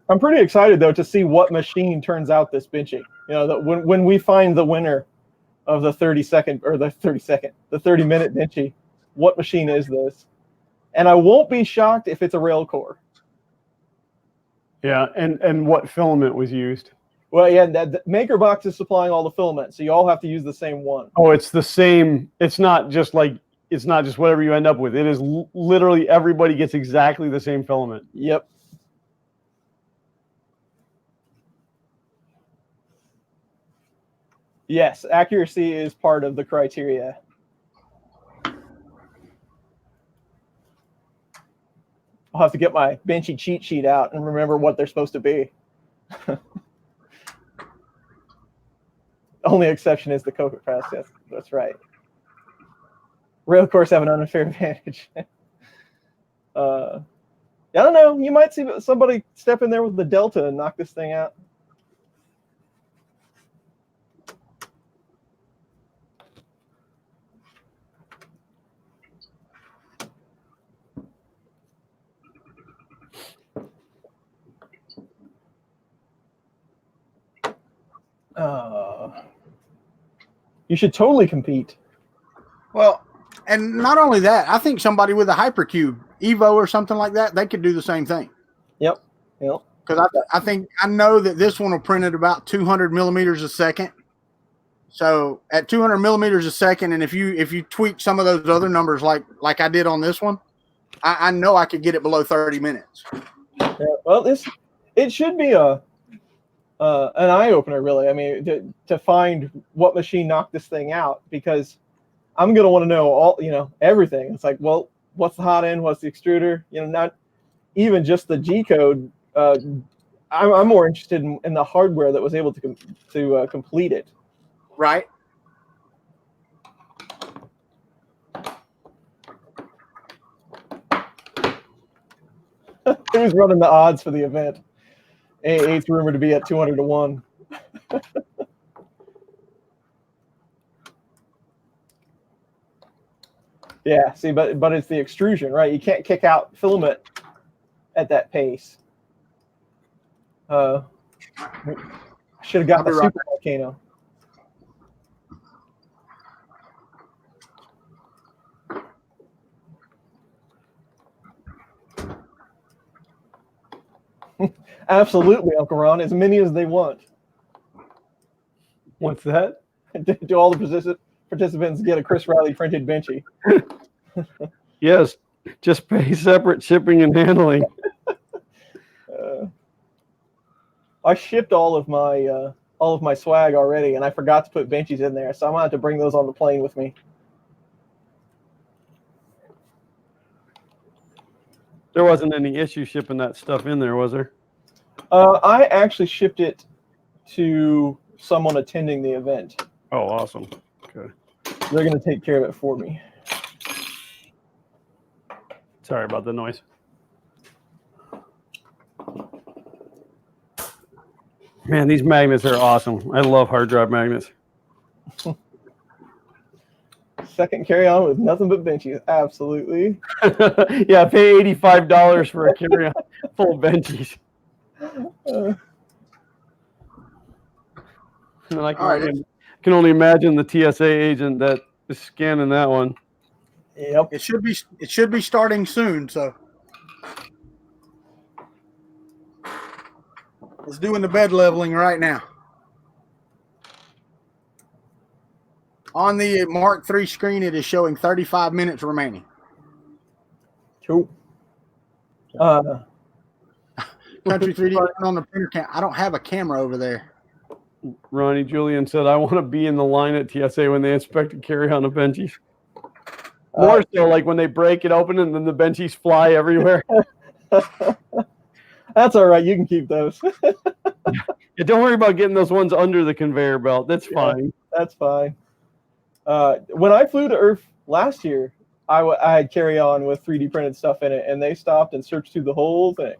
I'm pretty excited though to see what machine turns out this benching. You know, that when we find the winner of the 30-minute benchy, what machine is this? And I won't be shocked if it's a rail core. Yeah, and what filament was used? Well, yeah, the maker box is supplying all the filament, so you all have to use the same one. Oh, it's the same. It's not just whatever you end up with. It is literally everybody gets exactly the same filament. Yep. Yes, accuracy is part of the criteria. I'll have to get my benchy cheat sheet out and remember what they're supposed to be. Only exception is the Coker press. Yes, that's right. Rail cores have an unfair advantage. I don't know. You might see somebody step in there with the Delta and knock this thing out. You should totally compete. Well, and not only that, I think somebody with a Hypercube Evo or something like that, they could do the same thing. Yep. Because I know that this one will print at about 200 millimeters a second. So at 200 millimeters a second, and if you tweak some of those other numbers like I did on this one, I know I could get it below 30 minutes. Yeah, well, it should be an eye opener, really. I mean, to find what machine knocked this thing out, because I'm gonna want to know all, everything. It's like, well, what's the hot end? What's the extruder? Not even just the G code. I'm more interested in the hardware that was able to complete it. Right. Who's running the odds for the event? A8's rumored to be at 200 to 1. Yeah, see, but it's the extrusion, right? You can't kick out filament at that pace. I should have got the super volcano. Absolutely, Uncle Ron. As many as they want. What's that? Do all the participants get a Chris Riley printed benchy? Yes, just pay separate shipping and handling. I shipped all of my swag already, and I forgot to put benchies in there, so I'm gonna have to bring those on the plane with me. There wasn't any issue shipping that stuff in there, was there? I actually shipped it to someone attending the event. Oh, awesome. Okay. They're going to take care of it for me. Sorry about the noise. Man, these magnets are awesome. I love hard drive magnets. Second carry-on with nothing but benchies. Absolutely. Yeah, pay $85 for a carry-on full of benchies. And I can only imagine the TSA agent that is scanning that one. Yep. It should be starting soon, so it's doing the bed leveling right now. On the Mark III screen, it is showing 35 minutes remaining. Cool. Kuntry 3D on the printer cam. I don't have a camera over there. Ronnie Julian said, I want to be in the line at TSA when they inspect and carry on the benchies. More so like when they break it open and then the benchies fly everywhere. That's all right. You can keep those. Yeah, don't worry about getting those ones under the conveyor belt. That's fine. That's fine. When I flew to Earth last year, I had carry on with 3D printed stuff in it, and they stopped and searched through the whole thing.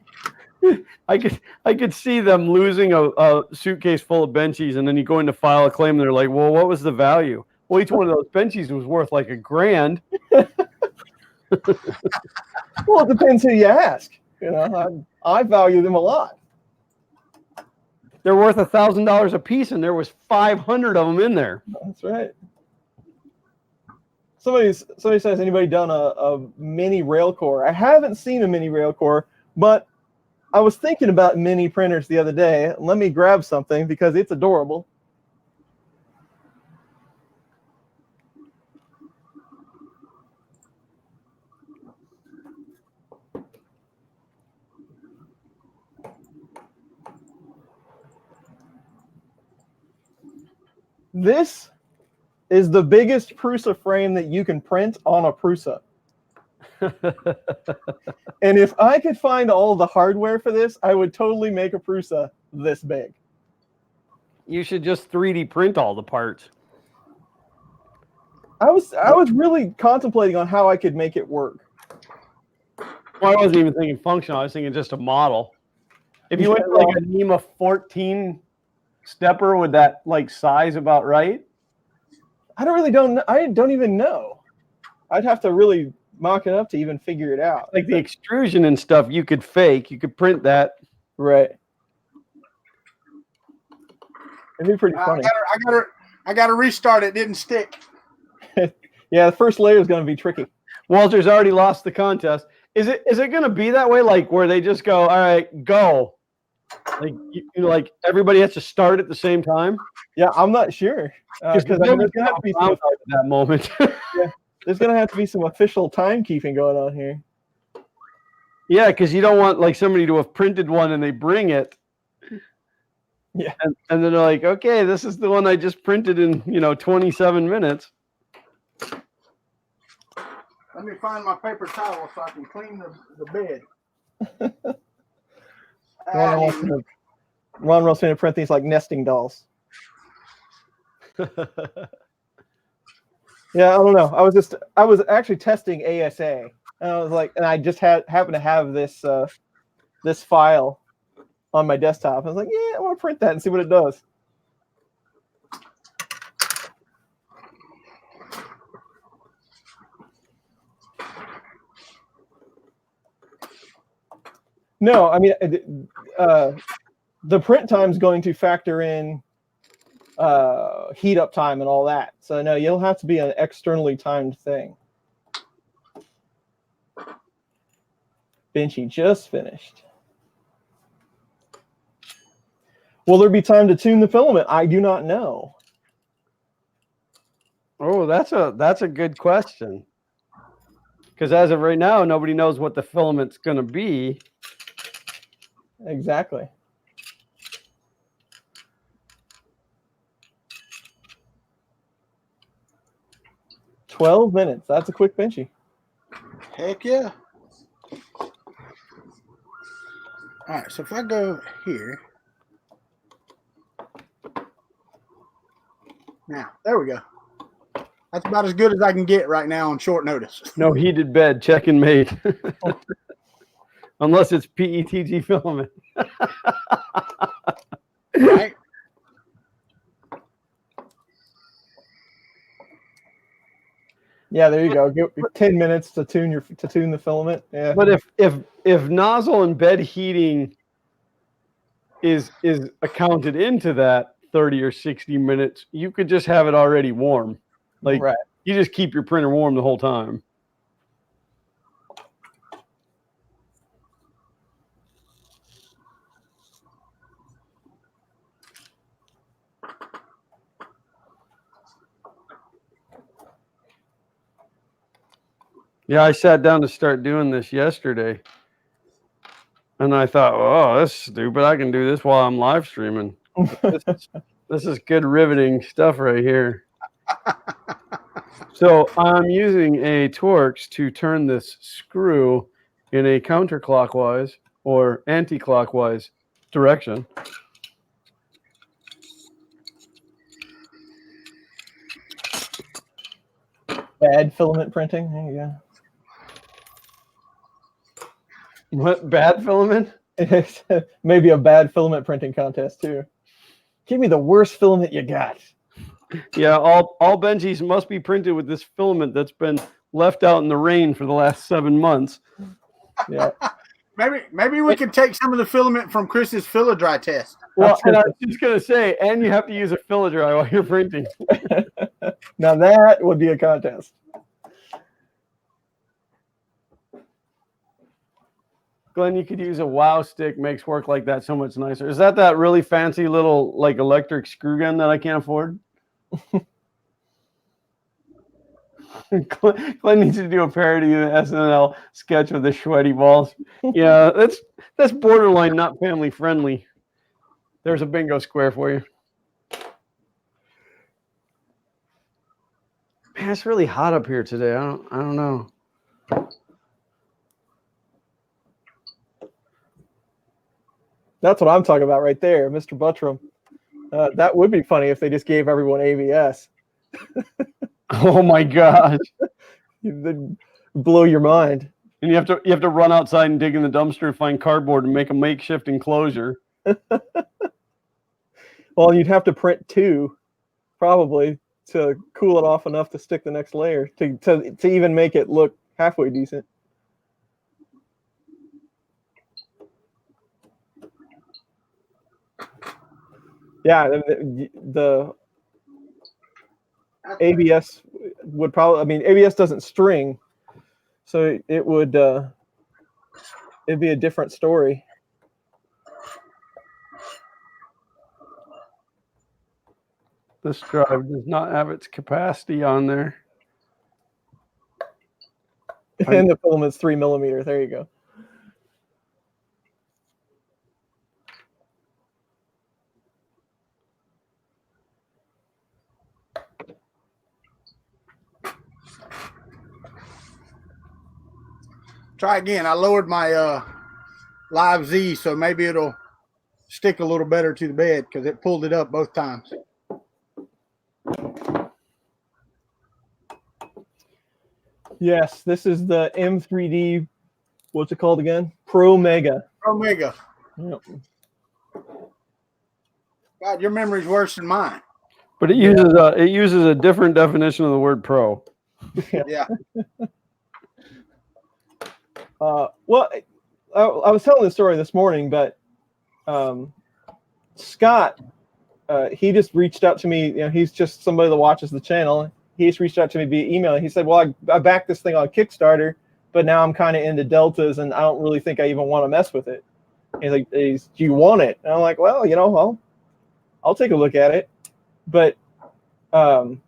I could see them losing a suitcase full of benchies, and then you go in to file a claim, and they're like, well, what was the value? Well, each one of those benchies was worth like $1,000. Well, it depends who you ask. I value them a lot. They're worth $1,000 a piece, and there was 500 of them in there. That's right. Somebody says, anybody done a mini rail core? I haven't seen a mini rail core, but I was thinking about mini printers the other day. Let me grab something because it's adorable. This is the biggest Prusa frame that you can print on a Prusa. And if I could find all the hardware for this, I would totally make a Prusa this big. You should just 3D print all the parts. I was really contemplating on how I could make it work. Well, I wasn't even thinking functional. I was thinking just a model. If you went to like a NEMA 14 stepper, would that like size about right? I don't even know. I'd have to really mock it up to even figure it out. Like the extrusion and stuff, you could fake. You could print that. Right. It'd be pretty funny. I got to restart. It didn't stick. Yeah, the first layer is going to be tricky. Walter's already lost the contest. Is it going to be that way? Like where they just go, all right, go. Like like everybody has to start at the same time? Yeah, I'm not sure. Because there's going to have to be at that moment. Yeah, there's going to have to be some official timekeeping going on here. Yeah, because you don't want like somebody to have printed one and they bring it. Yeah. And then they're like, okay, this is the one I just printed in, 27 minutes. Let me find my paper towel so I can clean the bed. Ron wants me to print these like nesting dolls. Yeah, I don't know. I was actually testing ASA, and I was like, and I just happened to have this this file on my desktop. I was like, yeah, I want to print that and see what it does. No, I mean, the print time is going to factor in heat up time and all that. So no, you'll have to be an externally timed thing. Benchy just finished. Will there be time to tune the filament? I do not know. Oh, that's a good question. Because as of right now, nobody knows what the filament's going to be. Exactly. "12 minutes. That's a quick Benchy. Heck yeah. All right, so if I go here. Now, there we go. That's about as good as I can get right now on short notice. No heated bed, check and mate. Unless it's PETG filament. Right? Yeah, there you go. Give 10 minutes to tune the filament. Yeah. But if nozzle and bed heating is accounted into that 30 or 60 minutes, you could just have it already warm. Like right. You just keep your printer warm the whole time. Yeah, I sat down to start doing this yesterday. And I thought, oh, that's stupid. I can do this while I'm live streaming. This is good riveting stuff right here. So I'm using a Torx to turn this screw in a counterclockwise or anti-clockwise direction. Bad filament printing. There you go. What, bad filament? Maybe a bad filament printing contest too. Give me the worst filament you got. Yeah, all Benjis must be printed with this filament that's been left out in the rain for the last 7 months. Yeah. Maybe we can take some of the filament from Chris's Fill-A-Dry test. Well, and I was just going to say, and you have to use a Fill-A-Dry while you're printing. Now that would be a contest. Glenn, you could use a wow stick, makes work like that so much nicer. Is that really fancy little like electric screw gun that I can't afford? Glenn needs to do a parody of the SNL sketch with the sweaty balls. Yeah, that's borderline not family friendly. There's a bingo square for you. Man, it's really hot up here today. I don't know. That's what I'm talking about right there, Mr. Buttram. That would be funny if they just gave everyone ABS. Oh my gosh. They'd blow your mind. And you have to run outside and dig in the dumpster and find cardboard and make a makeshift enclosure. Well, you'd have to print 2, probably, to cool it off enough to stick the next layer to even make it look halfway decent. Yeah, the ABS would probably. I mean, ABS doesn't string, so it would. It'd be a different story. This drive does not have its capacity on there. And the filament's 3 millimeter. There you go. Try again. I lowered my Live Z, so maybe it'll stick a little better to the bed because it pulled it up both times. Yes, this is the M3D. What's it called again? Pro Mega. Pro Mega. Yep. God, your memory's worse than mine. But it uses a different definition of the word pro. Yeah. Well, I was telling the story this morning, but Scott, he just reached out to me. You know, he's just somebody that watches the channel. He just reached out to me via email. He said, "Well, I backed this thing on Kickstarter, but now I'm kind of into deltas, and I don't really think I even want to mess with it." He's like, "Do you want it?" And I'm like, "Well, you know, I'll take a look at it." But MSRP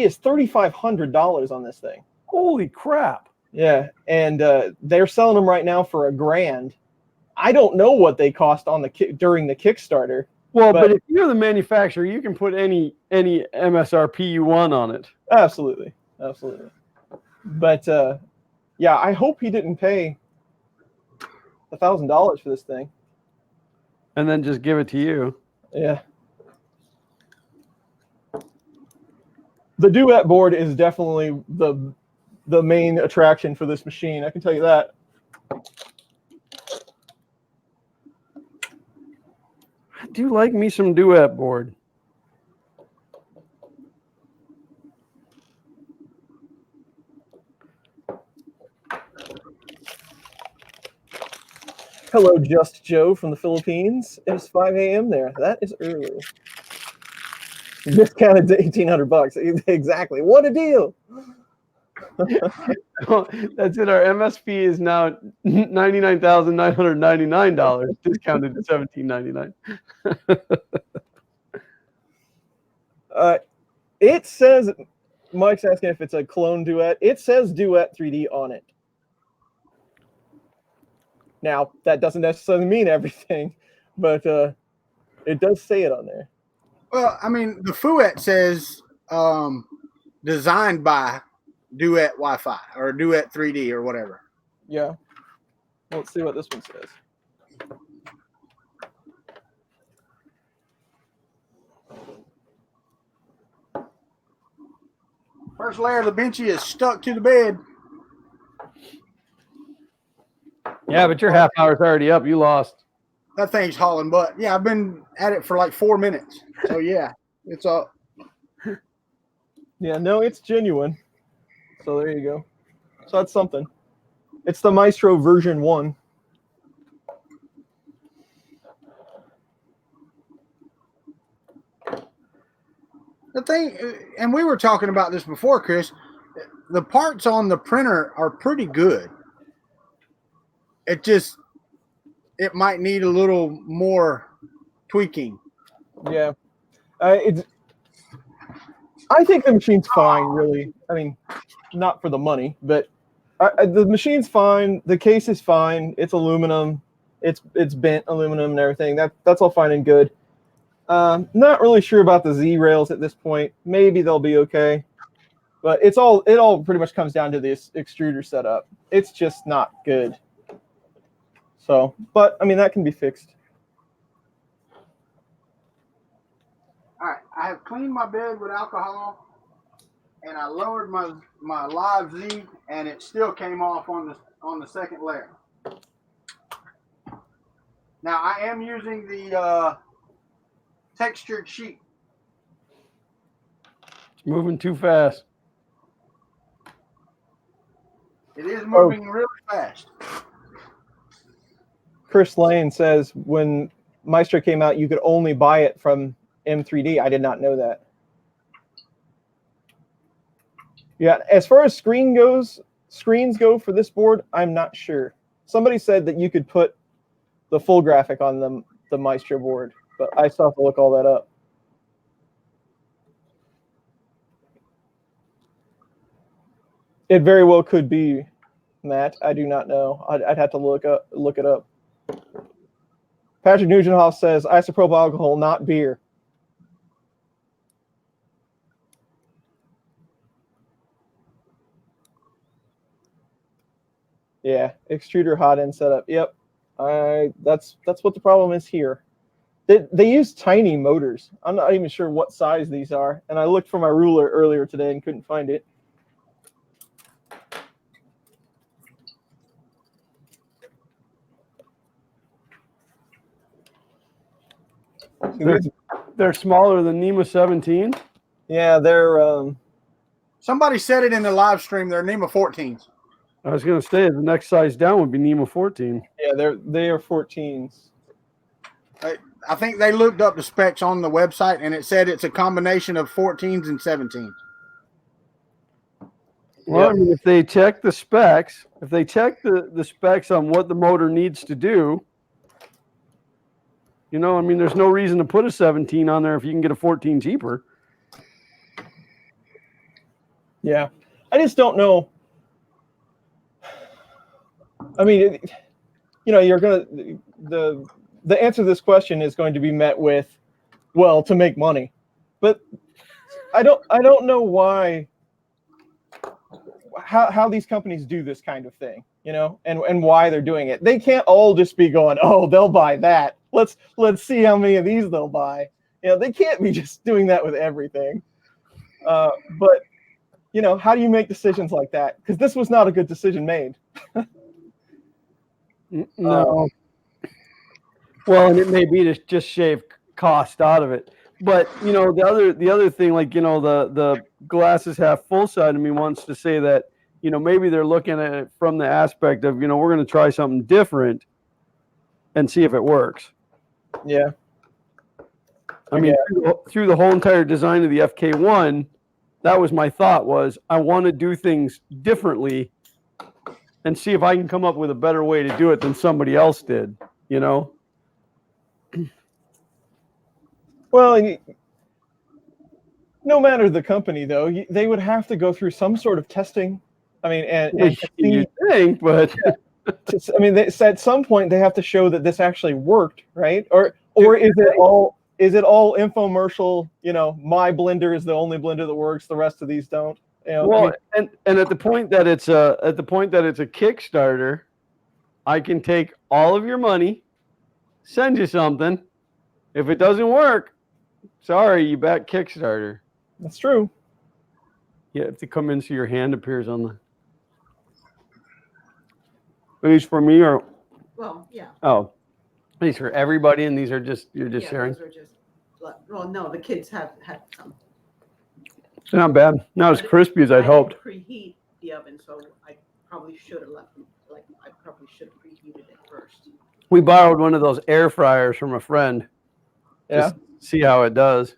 is $3,500 on this thing. Holy crap! Yeah, and they're selling them right now for $1,000. I don't know what they cost on during the Kickstarter. Well, but if you're the manufacturer, you can put any MSRP you want on it. Absolutely. But yeah, I hope he didn't pay $1,000 for this thing. And then just give it to you. Yeah. The duet board is definitely the main attraction for this machine. I can tell you that. I do like me some duet board. Hello, Just Joe from the Philippines. It's 5 a.m. there. That is early. Discounted to $1,800. Exactly. What a deal. That's it. Our MSP is now $99,999, discounted to $1,799. It says, Mike's asking if it's a clone duet. It says Duet 3D on it. Now, that doesn't necessarily mean everything, but it does say it on there. Well, I mean, the Fouet says designed by Duet Wi-Fi or Duet 3D or whatever. Yeah. Let's see what this one says. First layer of the Benchy is stuck to the bed. Yeah, but your half hour's already up. You lost. That thing's hauling butt. Yeah, I've been at it for like 4 minutes. So yeah, it's up. Yeah, no, it's genuine. So there you go. So that's something. It's the Maestro version 1. The thing, and we were talking about this before, Chris, the parts on the printer are pretty good. It might need a little more tweaking. Yeah. I think the machine's fine, really. I mean, not for the money, but the machine's fine. The case is fine. It's aluminum. It's bent aluminum and everything. That's all fine and good. Not really sure about the Z rails at this point. Maybe they'll be okay, but it all pretty much comes down to this extruder setup. It's just not good. So, but I mean that can be fixed. All right, I have cleaned my bed with alcohol, and I lowered my Live Z, and it still came off on the second layer. Now I am using the textured sheet. It's moving too fast. It is moving really fast. Chris Lane says when Maestro came out, you could only buy it from M3D. I did not know that. Yeah, as far as screens go for this board, I'm not sure. Somebody said that you could put the full graphic on the Maestro board, but I still have to look all that up. It very well could be, Matt. I do not know. I'd have to look it up. Patrick Nugenthoff says isopropyl alcohol, not beer. Yeah, extruder hot end setup. Yep. That's what the problem is here. They use tiny motors. I'm not even sure what size these are, and I looked for my ruler earlier today and couldn't find it. They're smaller than NEMA 17. Yeah, they're Somebody said it in the live stream. They're NEMA 14s. I was going to say the next size down would be NEMA 14. yeah, they are 14s. I think they looked up the specs on the website, and it said it's a combination of 14s and 17s. Well, Yep. I mean, if they check the specs, if they check the specs on what the motor needs to do, you know, I mean, there's no reason to put a 17 on there if you can get a 14 cheaper. Yeah, I just don't know. I mean, you know, you're gonna the answer to this question is going to be met with, well, to make money, but I don't know why how these companies do this kind of thing, you know, and why they're doing it. They can't all just be going, oh, they'll buy that. Let's see how many of these they'll buy. You know, they can't be just doing that with everything. But you know, how do you make decisions like that? Because this was not a good decision made. No. Well, and it may be to just shave cost out of it. But, you know, the other thing, like, you know, the glasses half full side of me wants to say that, you know, maybe they're looking at it from the aspect of, you know, we're going to try something different and see if it works. Yeah. I mean, through the whole entire design of the FK1, that was my thought, was I want to do things differently and see if I can come up with a better way to do it than somebody else did, you know? Well, no matter the company, though, they would have to go through some sort of testing. I mean, and you think, but I mean, at some point they have to show that this actually worked, right? Or is it all infomercial? You know, my blender is the only blender that works. The rest of these don't. You know, well, I mean, and at the point that it's a Kickstarter, I can take all of your money, send you something. If it doesn't work, sorry, you back Kickstarter. that's true. You have to come in so your hand appears on the. These for me or? Well, yeah. Oh, these for everybody, and these are just you're just Yeah, sharing. those are just, well, no, the kids have had some. It's not bad. Not as crispy as I'd hoped. Preheat the oven, so I probably should have left them. Like I probably should have preheated it first. We borrowed one of those air fryers from a friend. Yeah. Just see how it does.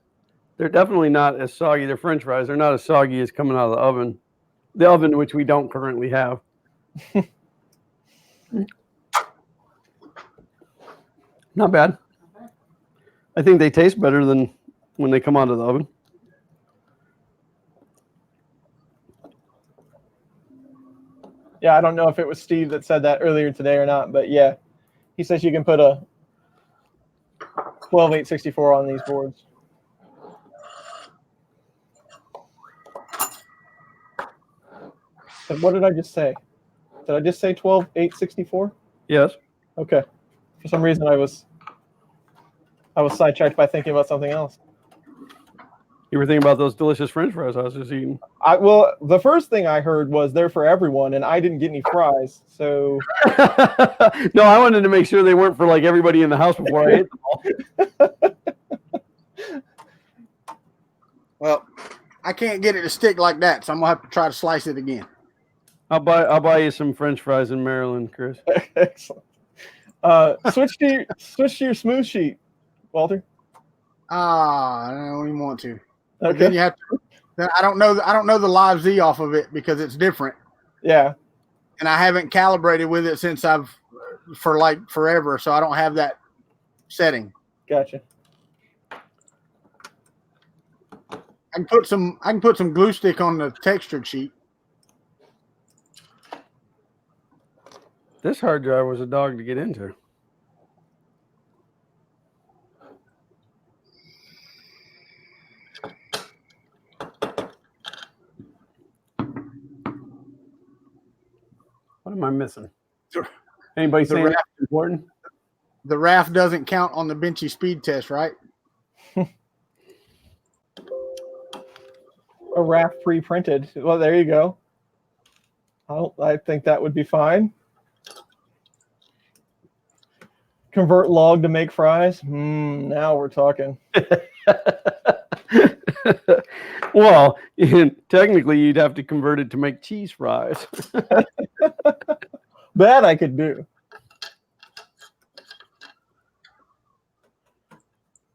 They're definitely not as soggy. They're French fries. They're not as soggy as coming out of the oven. The oven, which we don't currently have. Not bad. I think they taste better than when they come out of the oven. Yeah, I don't know if it was Steve that said that earlier today or not, but yeah, he says you can put a 12-864 on these boards. So what did I just say? Did I just say 12-864? Yes. Okay. For some reason, I was sidetracked by thinking about something else. You were thinking about those delicious French fries I was just eating. Well, the first thing I heard was they're for everyone, and I didn't get any fries. So no, I wanted to make sure they weren't for like everybody in the house before I ate them all. Well, I can't get it to stick like that, so I'm gonna have to try to slice it again. I'll buy you some French fries in Maryland, Chris. Excellent. Switch to your smooth sheet, Walter. I don't even want to. Okay. Then you have to. Then I don't know the live Z off of it because it's different. Yeah. And I haven't calibrated with it since for like forever, so I don't have that setting. Gotcha. I can put some glue stick on the textured sheet. This hard drive was a dog to get into. What am I missing? The- Anybody the saying raft- that's important? The raft doesn't count on the Benchy speed test, right? A raft pre-printed. Well, there you go. I think that would be fine. Convert log to make fries. Now we're talking. Well, technically, you'd have to convert it to make cheese fries. That I could do.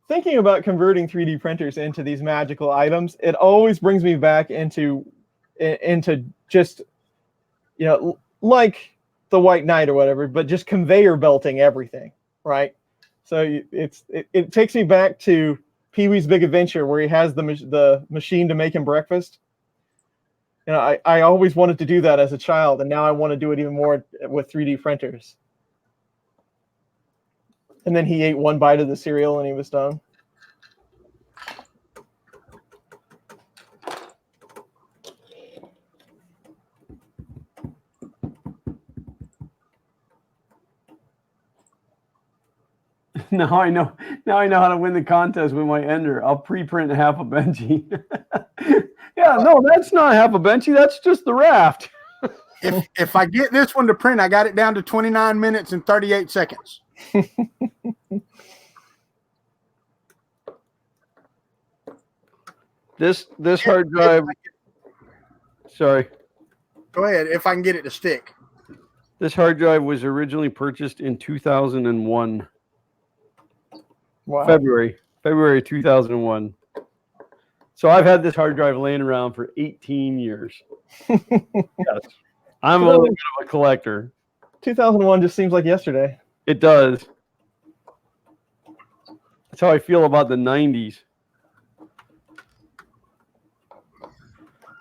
Thinking about converting 3D printers into these magical items, it always brings me back into just, like the White Knight or whatever, but just conveyor belting everything, right? So it takes me back to Pee-wee's Big Adventure, where he has the machine to make him breakfast. I always wanted to do that as a child, and now I want to do it even more with 3D printers. And then he ate one bite of the cereal and he was done. Now I know how to win the contest with my ender. I'll pre-print half a Benchy. Yeah, no, that's not half a Benchy. That's just the raft. If I get this one to print, I got it down to 29 minutes and 38 seconds. This hard drive. Sorry. Go ahead, if I can get it to stick. This hard drive was originally purchased in 2001. Wow. February 2001. So I've had this hard drive laying around for 18 years. Yes. I'm a little bit of a collector. 2001 just seems like yesterday. It does. That's how I feel about the 90s.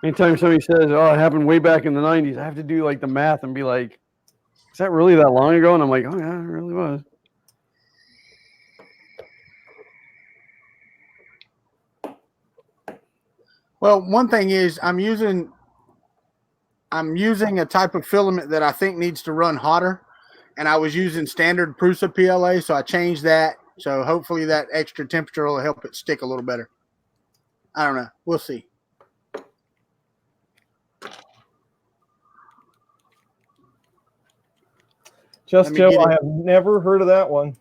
Anytime somebody says, "Oh, it happened way back in the 90s," I have to do like the math and be like, "Is that really that long ago?" And I'm like, "Oh yeah, it really was." Well, one thing is I'm using a type of filament that I think needs to run hotter, and I was using standard Prusa PLA, so I changed that. So hopefully that extra temperature will help it stick a little better. I don't know. We'll see. Just Joe, I have never heard of that one.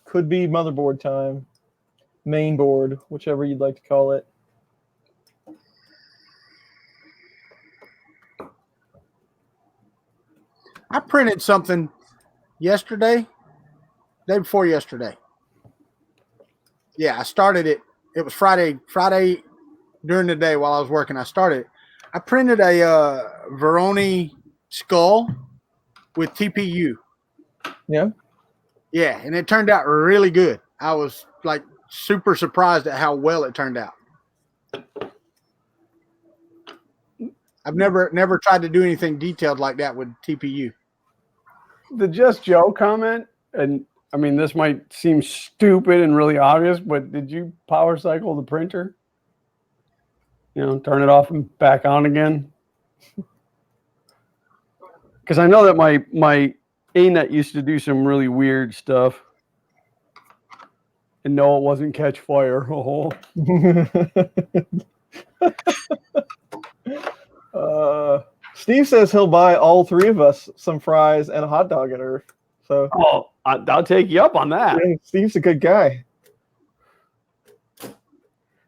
Could be motherboard time, main board, whichever you'd like to call it. I printed something yesterday, day before yesterday. Yeah, I started it. It was Friday during the day while I was working. I started it. I printed a Veroni skull with TPU. Yeah. Yeah, and it turned out really good. I was like super surprised at how well it turned out. I've never tried to do anything detailed like that with TPU. The Just Joe comment, and I mean, this might seem stupid and really obvious, but did you power cycle the printer? Turn it off and back on again? Because I know that my ANET used to do some really weird stuff. And no, it wasn't catch fire. Oh. Steve says he'll buy all three of us some fries and a hot dog at Earth. So I'll take you up on that. Yeah, Steve's a good guy.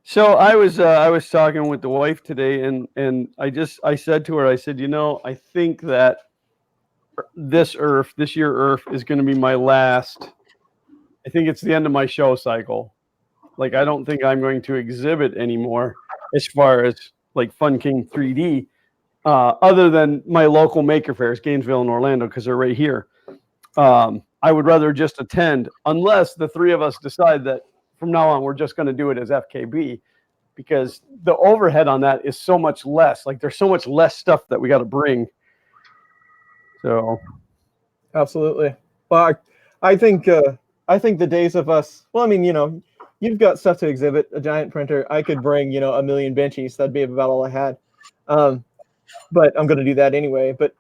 So I was talking with the wife today, and I said to her, I said, I think that this year Earth is going to be my last. I think it's the end of my show cycle. Like, I don't think I'm going to exhibit anymore as far as like Fun King 3D, other than my local maker fairs, Gainesville and Orlando, because they're right here. I would rather just attend, unless the three of us decide that from now on we're just going to do it as FKB, because the overhead on that is so much less. Like, there's so much less stuff that we got to bring. So, absolutely. Well, I think the days of us. Well, I mean, you've got stuff to exhibit. A giant printer. I could bring, a million benchies. That'd be about all I had. But I'm going to do that anyway. But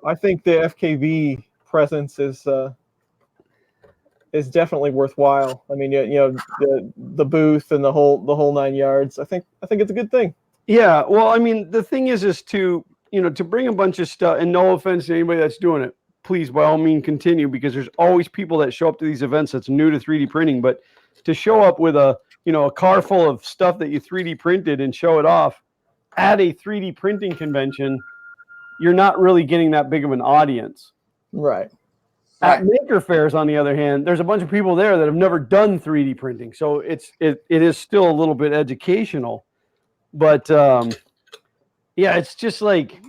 I think the FKB presence is definitely worthwhile. I mean, the booth and the whole 9 yards. I think it's a good thing. Yeah. Well, I mean, the thing is to bring a bunch of stuff, and no offense to anybody that's doing it, please, by all means, continue, because there's always people that show up to these events that's new to 3D printing. But to show up with a car full of stuff that you 3D printed and show it off at a 3D printing convention, you're not really getting that big of an audience. Right. At maker fairs, on the other hand, there's a bunch of people there that have never done 3D printing, so it is still a little bit educational. But yeah, it's just like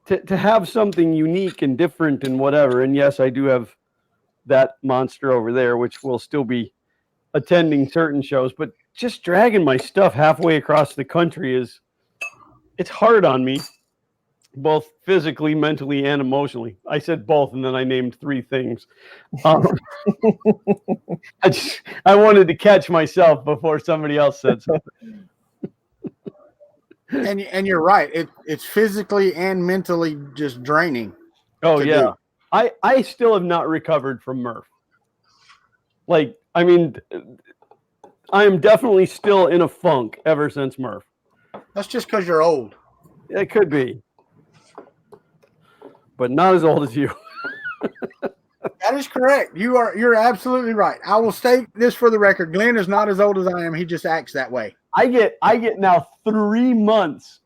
to have something unique and different and whatever. And yes, I do have that monster over there, which will still be attending certain shows. But just dragging my stuff halfway across the country it's hard on me, both physically, mentally, and emotionally. I said both, and then I named 3 things. I wanted to catch myself before somebody else said something. And you're right. It's physically and mentally just draining. Oh yeah, I still have not recovered from Murph. Like, I mean, I am definitely still in a funk ever since Murph. That's just because you're old. It could be, but not as old as you. That is correct. You're absolutely right. I will state this for the record. Glenn is not as old as I am. He just acts that way. I get now 3 months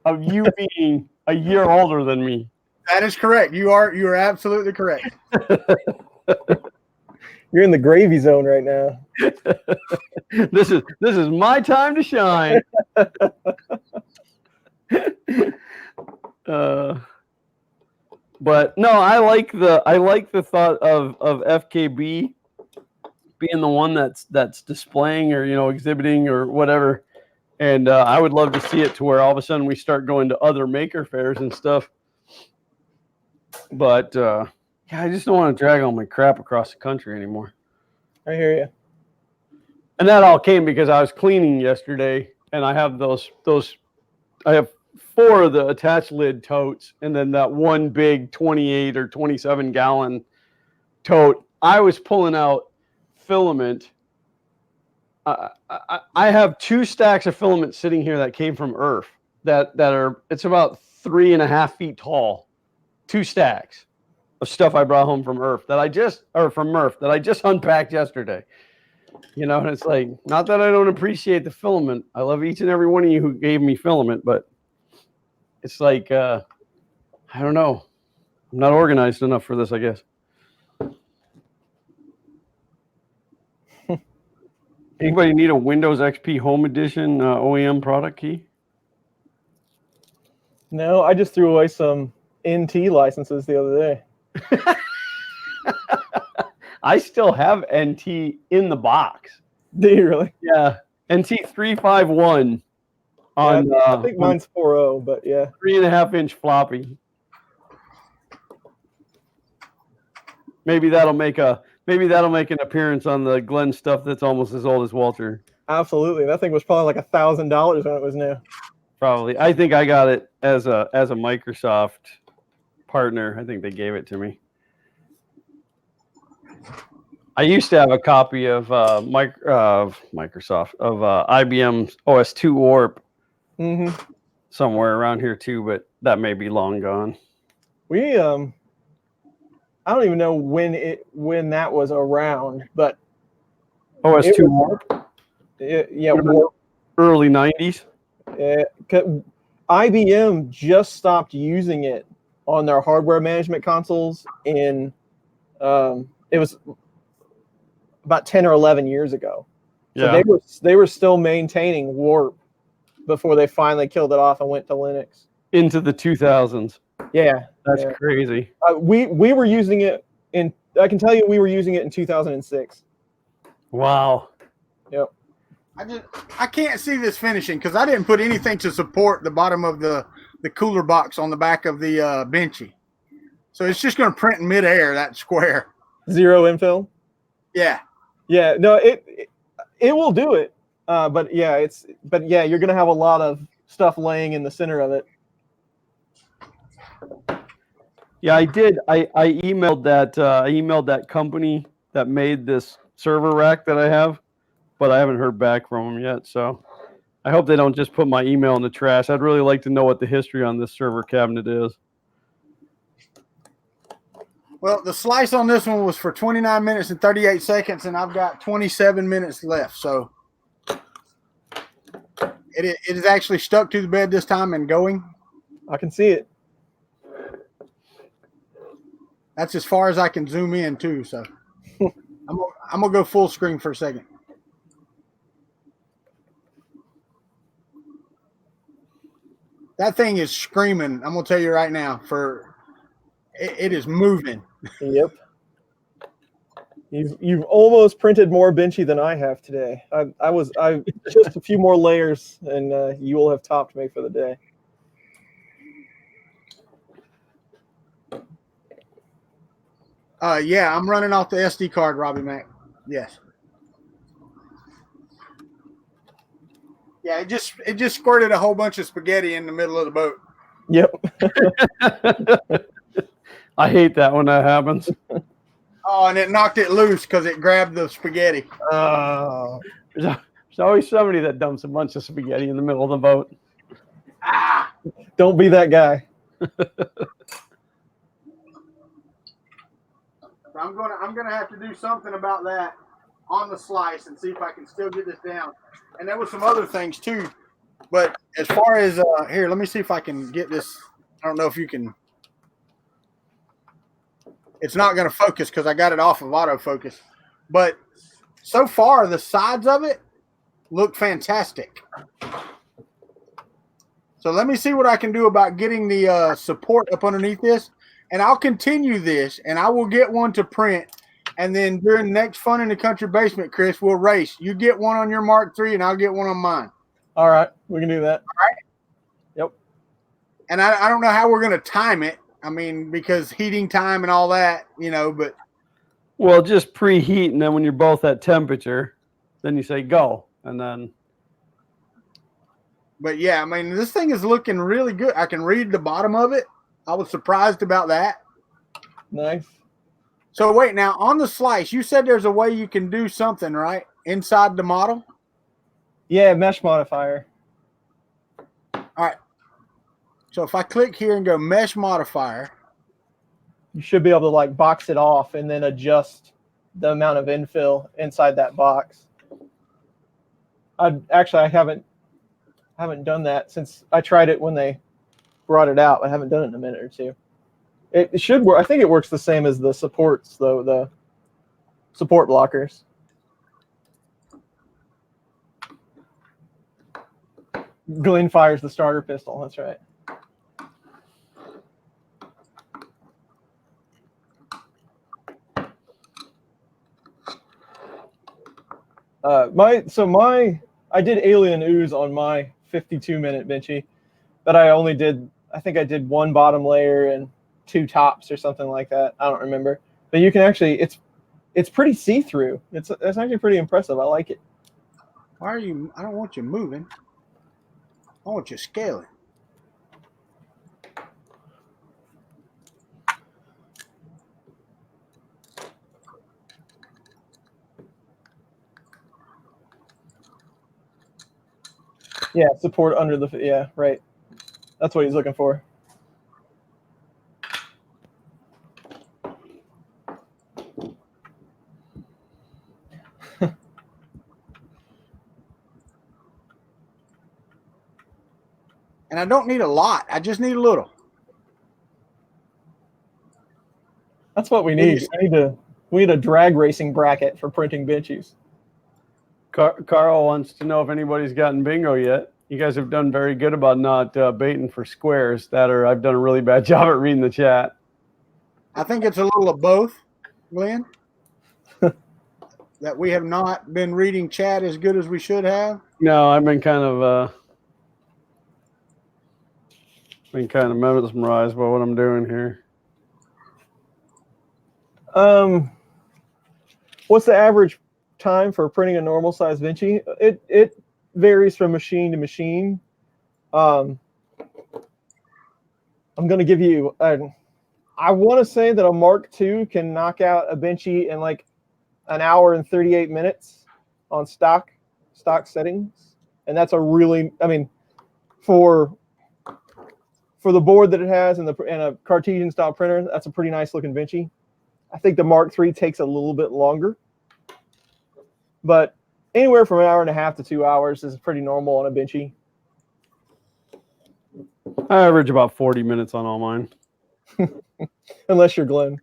of you being a year older than me. That is correct. You are absolutely correct. You're in the gravy zone right now. This is my time to shine. But no, I like the thought of FKB being the one that's displaying or exhibiting or whatever, and I would love to see it to where all of a sudden we start going to other maker fairs and stuff. But yeah, I just don't want to drag all my crap across the country anymore. I hear you. And that all came because I was cleaning yesterday, and I have I have 4 of the attached lid totes, and then that one big 28 or 27 gallon tote. I was pulling out filament. I have 2 stacks of filament sitting here that came from Earth that are, it's about 3.5 feet tall. 2 stacks of stuff I brought home from Earth from Murph that I just unpacked yesterday. And it's like, not that I don't appreciate the filament. I love each and every one of you who gave me filament, but it's like, I don't know. I'm not organized enough for this, I guess. Anybody need a Windows XP Home Edition OEM product key? No, I just threw away some NT licenses the other day. I still have NT in the box. Do you really? Yeah, NT 351 on. I think mine's 4.0, but yeah, 3.5-inch floppy. Maybe that'll make an appearance on the Glenn stuff that's almost as old as Walter. Absolutely, that thing was probably like $1,000 when it was new. Probably, I think I got it as a Microsoft partner. I think they gave it to me. I used to have a copy of Microsoft of IBM's OS2 Warp somewhere around here too, but that may be long gone. We I don't even know when that was around, but OS2 Warp. Yeah, Warp. Early 90s. IBM just stopped using it on their hardware management consoles in it was about 10 or 11 years ago. So Yeah. they were still maintaining Warp before they finally killed it off and went to Linux. Into the 2000s. Yeah. That's crazy. We were using it I can tell you we were using it in 2006. Wow. Yep. I can't see this finishing because I didn't put anything to support the bottom of the cooler box on the back of the benchy. So it's just going to print in midair, that square. 0 infill. Yeah. Yeah. No, It will do it. But yeah, you're gonna have a lot of stuff laying in the center of it. Yeah, I did. I emailed that company that made this server rack that I have, but I haven't heard back from them yet. So I hope they don't just put my email in the trash. I'd really like to know what the history on this server cabinet is. Well, the slice on this one was for 29 minutes and 38 seconds, and I've got 27 minutes left. So it is actually stuck to the bed this time and going. I can see it. That's as far as I can zoom in too. So I'm gonna go full screen for a second. That thing is screaming. I'm gonna tell you right now. It is moving. Yep. You've almost printed more benchy than I have today. I just a few more layers, and you will have topped me for the day. Yeah, I'm running off the SD card, Robbie Mac. Yes. Yeah, it just squirted a whole bunch of spaghetti in the middle of the boat. Yep. I hate that when that happens. Oh, and it knocked it loose because it grabbed the spaghetti. There's always somebody that dumps a bunch of spaghetti in the middle of the boat. Ah! Don't be that guy. I'm gonna have to do something about that on the slice and see if I can still get this down. And there were some other things too. But as far as here, let me see if I can get this. I don't know if you can. It's not going to focus because I got it off of autofocus. But so far, the sides of it look fantastic. So let me see what I can do about getting the support up underneath this. And I'll continue this, and I will get one to print. And then during the next Fun in the Country Basement, Chris, we'll race. You get one on your Mark III, and I'll get one on mine. All right, we can do that. All right. Yep. And I don't know how we're going to time it. I mean, because heating time and all that, but. Well, just preheat, and then when you're both at temperature, then you say go, and then. But yeah, I mean, this thing is looking really good. I can read the bottom of it. I was surprised about that. Nice. So wait, now on the slice, you said there's a way you can do something, right? Inside the model? Yeah, mesh modifier. All right. So if I click here and go mesh modifier. You should be able to like box it off and then adjust the amount of infill inside that box. I haven't done that since I tried it when they brought it out. I haven't done it in a minute or two. It should work. I think it works the same as the supports, though, the support blockers. Glenn fires the starter pistol. That's right. I did Alien Ooze on my 52-minute benchy, but I think I did one bottom layer and 2 tops or something like that. I don't remember. But you can actually, it's pretty see-through. It's actually pretty impressive. I like it. Why are you? I don't want you moving. I want you scaling. Yeah, support under the, yeah, right. That's what he's looking for. And I don't need a lot. I just need a little. That's what we need. We need a drag racing bracket for printing benchies. Carl wants to know if anybody's gotten bingo yet. You guys have done very good about not baiting for squares. I've done a really bad job at reading the chat. I think it's a little of both, Glenn. That we have not been reading chat as good as we should have. No, I've been kind of mesmerized by what I'm doing here. What's the average time for printing a normal size Vinci. It varies from machine to machine. I'm going to give you I want to say that a Mark II can knock out a Vinci in like an hour and 38 minutes on stock settings, and that's a really, I mean, for the board that it has and a Cartesian style printer, that's a pretty nice looking Vinci. I think the Mark III takes a little bit longer, but anywhere from an hour and a half to 2 hours is pretty normal on a Vinci. I average about 40 minutes on all mine. Unless you're Glenn.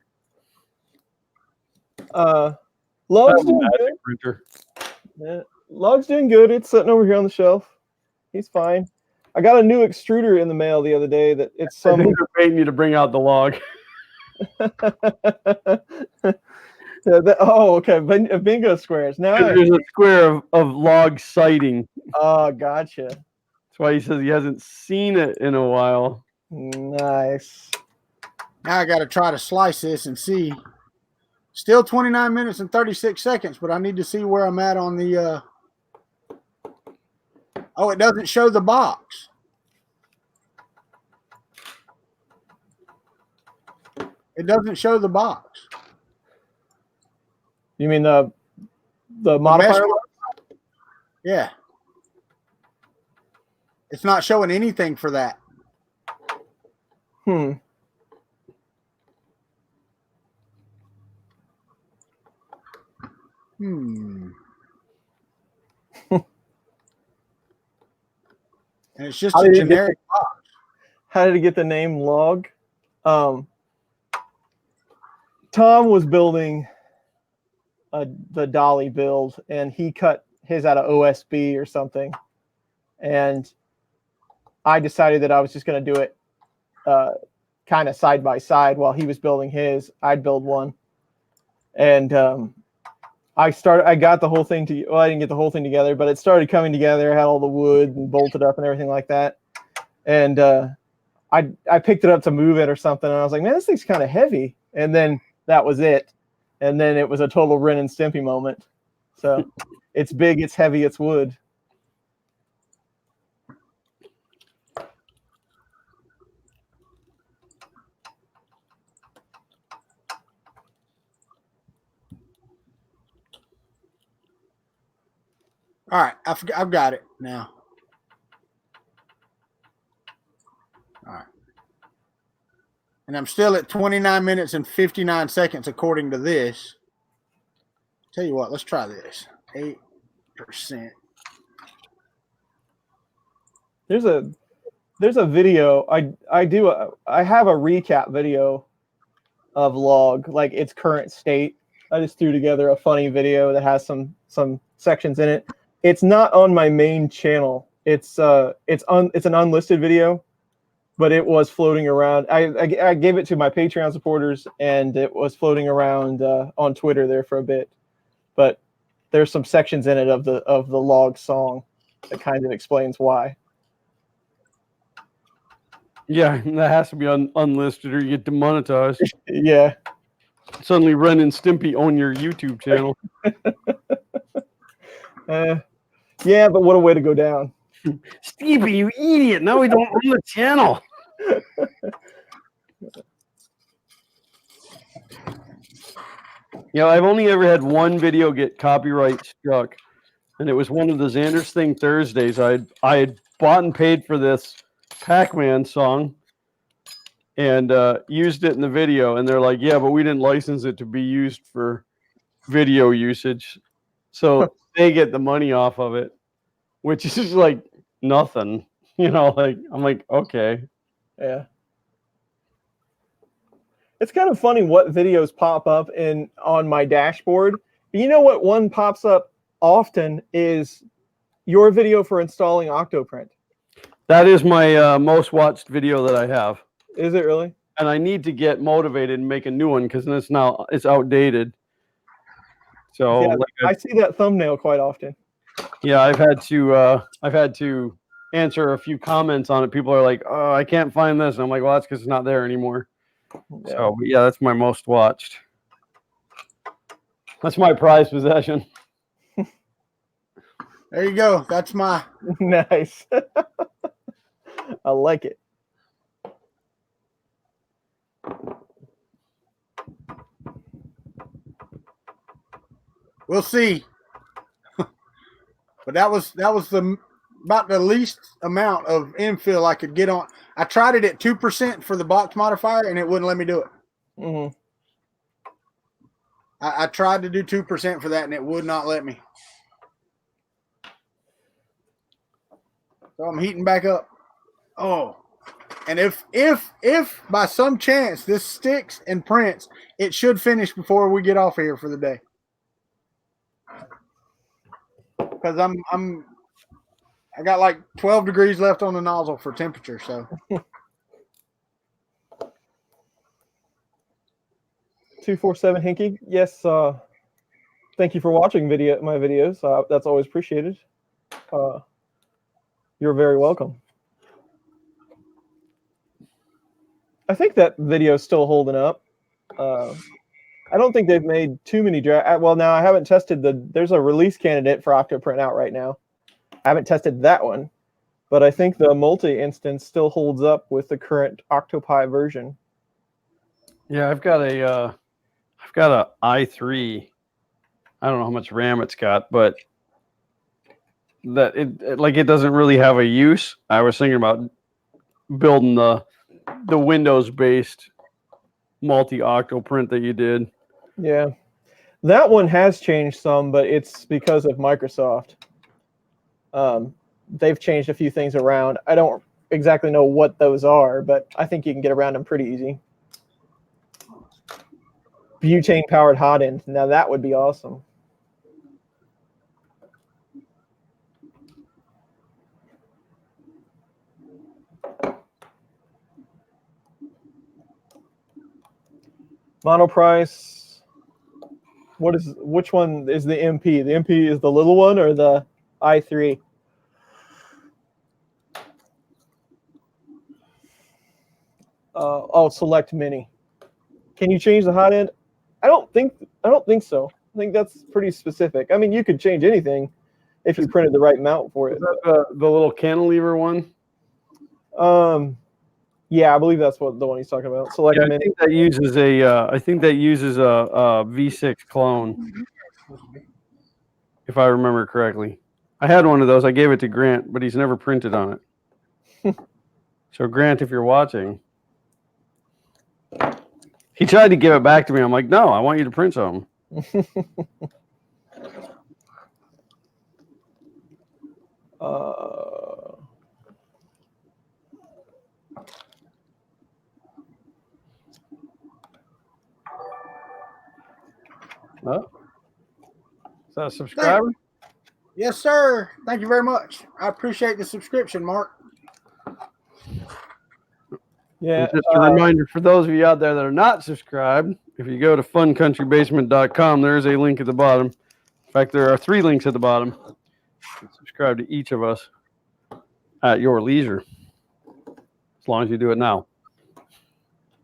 Log's doing good. Printer. Yeah, Log's doing good. It's sitting over here on the shelf. He's fine. I got a new extruder in the mail the other day that it's some. I think they're paying you to bring out the log. Oh, okay. Bingo squares. Now There's a square of log sighting. Oh, gotcha. That's why he says he hasn't seen it in a while. Nice. Now I got to try to slice this and see. Still 29 minutes and 36 seconds, but I need to see where I'm at on the. Oh, it doesn't show the box. It doesn't show the box. You mean the modifier? Yeah. It's not showing anything for that. Hmm. And it's just a generic box. How did he get the name Log? Tom was building the dolly build, and he cut his out of OSB or something. And I decided that I was just going to do it kind of side by side while he was building his. I'd build one. And I got the whole thing I didn't get the whole thing together, but it started coming together. I had all the wood and bolted up and everything like that. And I picked it up to move it or something. And I was like, man, this thing's kind of heavy. And then that was it. And then it was a total Ren and Stimpy moment. So it's big, it's heavy, it's wood. All right, I've got it now. All right. And I'm still at 29 minutes and 59 seconds according to this. Tell you what, let's try this. 8%. There's a video I have a recap video of Log, like its current state. I just threw together a funny video that has some sections in it. It's not on my main channel. It's an unlisted video, but it was floating around. I gave it to my Patreon supporters, and it was floating around on Twitter there for a bit. But there's some sections in it of the Log song that kind of explains why. Yeah, that has to be unlisted or you get demonetized. Yeah. Suddenly Ren and Stimpy own your YouTube channel. Yeah, but what a way to go down. Stevie, you idiot. Now we don't own the channel. I've only ever had one video get copyright struck, and it was one of the Xander's Thing Thursdays. I had bought and paid for this Pac-Man song and used it in the video, and they're like, yeah, but we didn't license it to be used for video usage. So they get the money off of it, which is just like nothing, I'm like, okay. Yeah. It's kind of funny what videos pop up on my dashboard. But you know what one pops up often is your video for installing Octoprint. That is my most watched video that I have. Is it really? And I need to get motivated and make a new one because it's outdated. So yeah, I see that thumbnail quite often. Yeah, I've had to answer a few comments on it. People are like, "Oh, I can't find this," and I'm like, "Well, that's because it's not there anymore." Yeah. So yeah, that's my most watched. That's my prized possession. There you go. That's my. Nice. I like it. We'll see. But that was about the least amount of infill I could get on. I tried it at 2% for the box modifier, and it wouldn't let me do it. Mm-hmm. I tried to do 2% for that, and it would not let me. So I'm heating back up. Oh, and if by some chance this sticks and prints, it should finish before we get off here for the day. Because I got like 12 degrees left on the nozzle for temperature, so. 247 Hinky. Yes. Thank you for watching my videos. That's always appreciated. You're very welcome. I think that video is still holding up. I don't think they've made too many well, now I haven't tested there's a release candidate for Octoprint out right now. I haven't tested that one, but I think the multi-instance still holds up with the current Octopi version. Yeah, I've got a i3. I don't know how much RAM it's got, but that it doesn't really have a use. I was thinking about building the Windows-based multi-octo print that you did. Yeah, that one has changed some, but it's because of Microsoft. They've changed a few things around. I don't exactly know what those are, but I think you can get around them pretty easy. Butane-powered hot end. Now that would be awesome. Monoprice. Which one is the MP? The MP is the little one or the i3? Select mini. Can you change the hot end? I don't think so. I think that's pretty specific. I mean, you could change anything if you printed the right mount for it. Is that the little cantilever one? Yeah, I believe that's what the one he's talking about. Select mini. I think that uses a V6 clone, if I remember correctly. I had one of those. I gave it to Grant, but he's never printed on it. So Grant, if you're watching, he tried to give it back to me. I'm like, no, I want you to print something. Oh, is that a subscriber? Yes, sir. Thank you very much. I appreciate the subscription, Mark. Yeah. And just a reminder for those of you out there that are not subscribed, if you go to funcountrybasement.com, there is a link at the bottom. In fact, there are 3 links at the bottom. Subscribe to each of us at your leisure, as long as you do it now.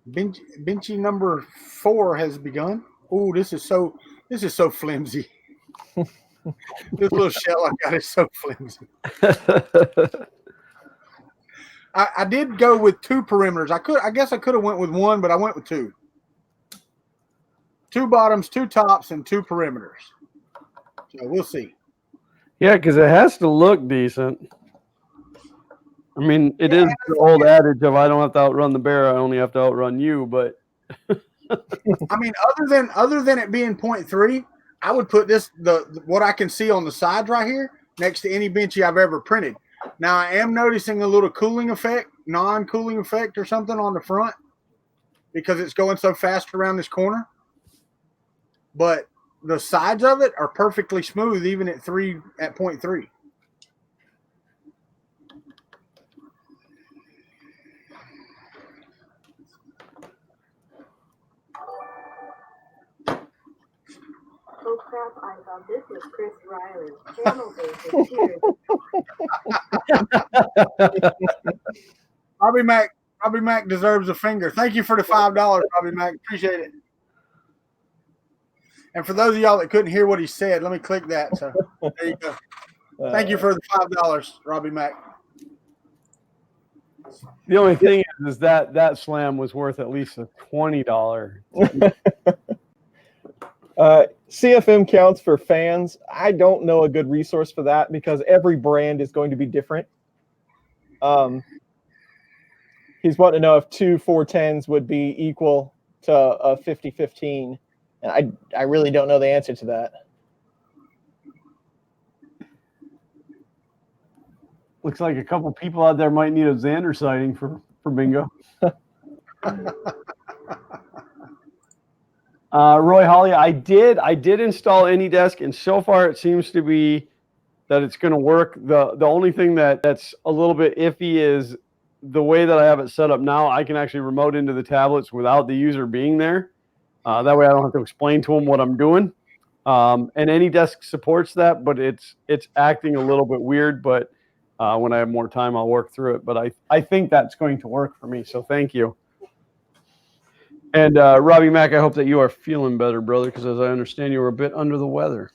Benchy number 4 has begun. Oh, this is so flimsy. This little shell I got is so flimsy. I did go with 2 perimeters. I guess I could have went with 1, but I went with 2. 2 bottoms, 2 tops, and 2 perimeters. So we'll see. Yeah, because it has to look decent. I mean, it is the old adage of I don't have to outrun the bear, I only have to outrun you. But I mean, other than it being 0.3, I would put what I can see on the sides right here next to any Benchy I've ever printed. Now I am noticing a little cooling effect, non-cooling effect or something on the front because it's going so fast around this corner. But the sides of it are perfectly smooth, even at 0.3. Oh crap, I thought this was Chris Riley. Channel Basement. Cheers. Robbie Mac deserves a finger. Thank you for the $5, Robbie Mac. Appreciate it. And for those of y'all that couldn't hear what he said, let me click that. So there you go. Thank you for the $5, Robbie Mack. The only thing is that slam was worth at least a $20. CFM counts for fans. I don't know a good resource for that because every brand is going to be different. He's wanting to know if 2 410s would be equal to a 50-15. And I really don't know the answer to that. Looks like a couple people out there might need a Xander sighting for bingo. Roy Holly, I did install AnyDesk, and so far it seems to be that it's going to work. The only thing that's a little bit iffy is the way that I have it set up now. I can actually remote into the tablets without the user being there. That way I don't have to explain to them what I'm doing. And AnyDesk supports that, but it's acting a little bit weird. But when I have more time, I'll work through it. But I think that's going to work for me. So thank you. And Robbie Mack, I hope that you are feeling better, brother, because as I understand, you were a bit under the weather.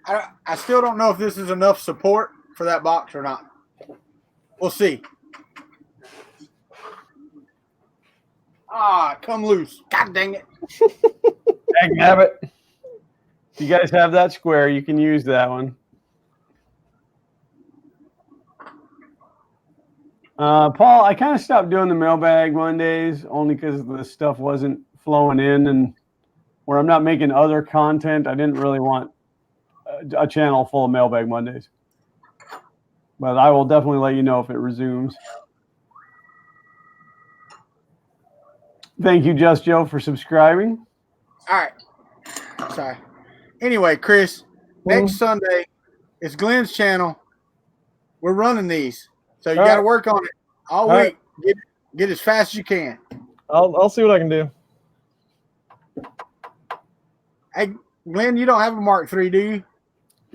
I still don't know if this is enough support for that box or not. We'll see. Come loose. God dang it. Dang nabbit. If you guys have that square, you can use that one. Paul, I kind of stopped doing the mailbag Mondays only because the stuff wasn't flowing in, and where I'm not making other content, I didn't really want a channel full of mailbag Mondays. But I will definitely let you know if it resumes. Thank you, Just Joe, for subscribing. All right. Sorry. Anyway, Chris, next Sunday is Glenn's channel. We're running these. So you got to work on it all week. Get as fast as you can. I'll see what I can do. Hey, Glenn, you don't have a Mark III, do you?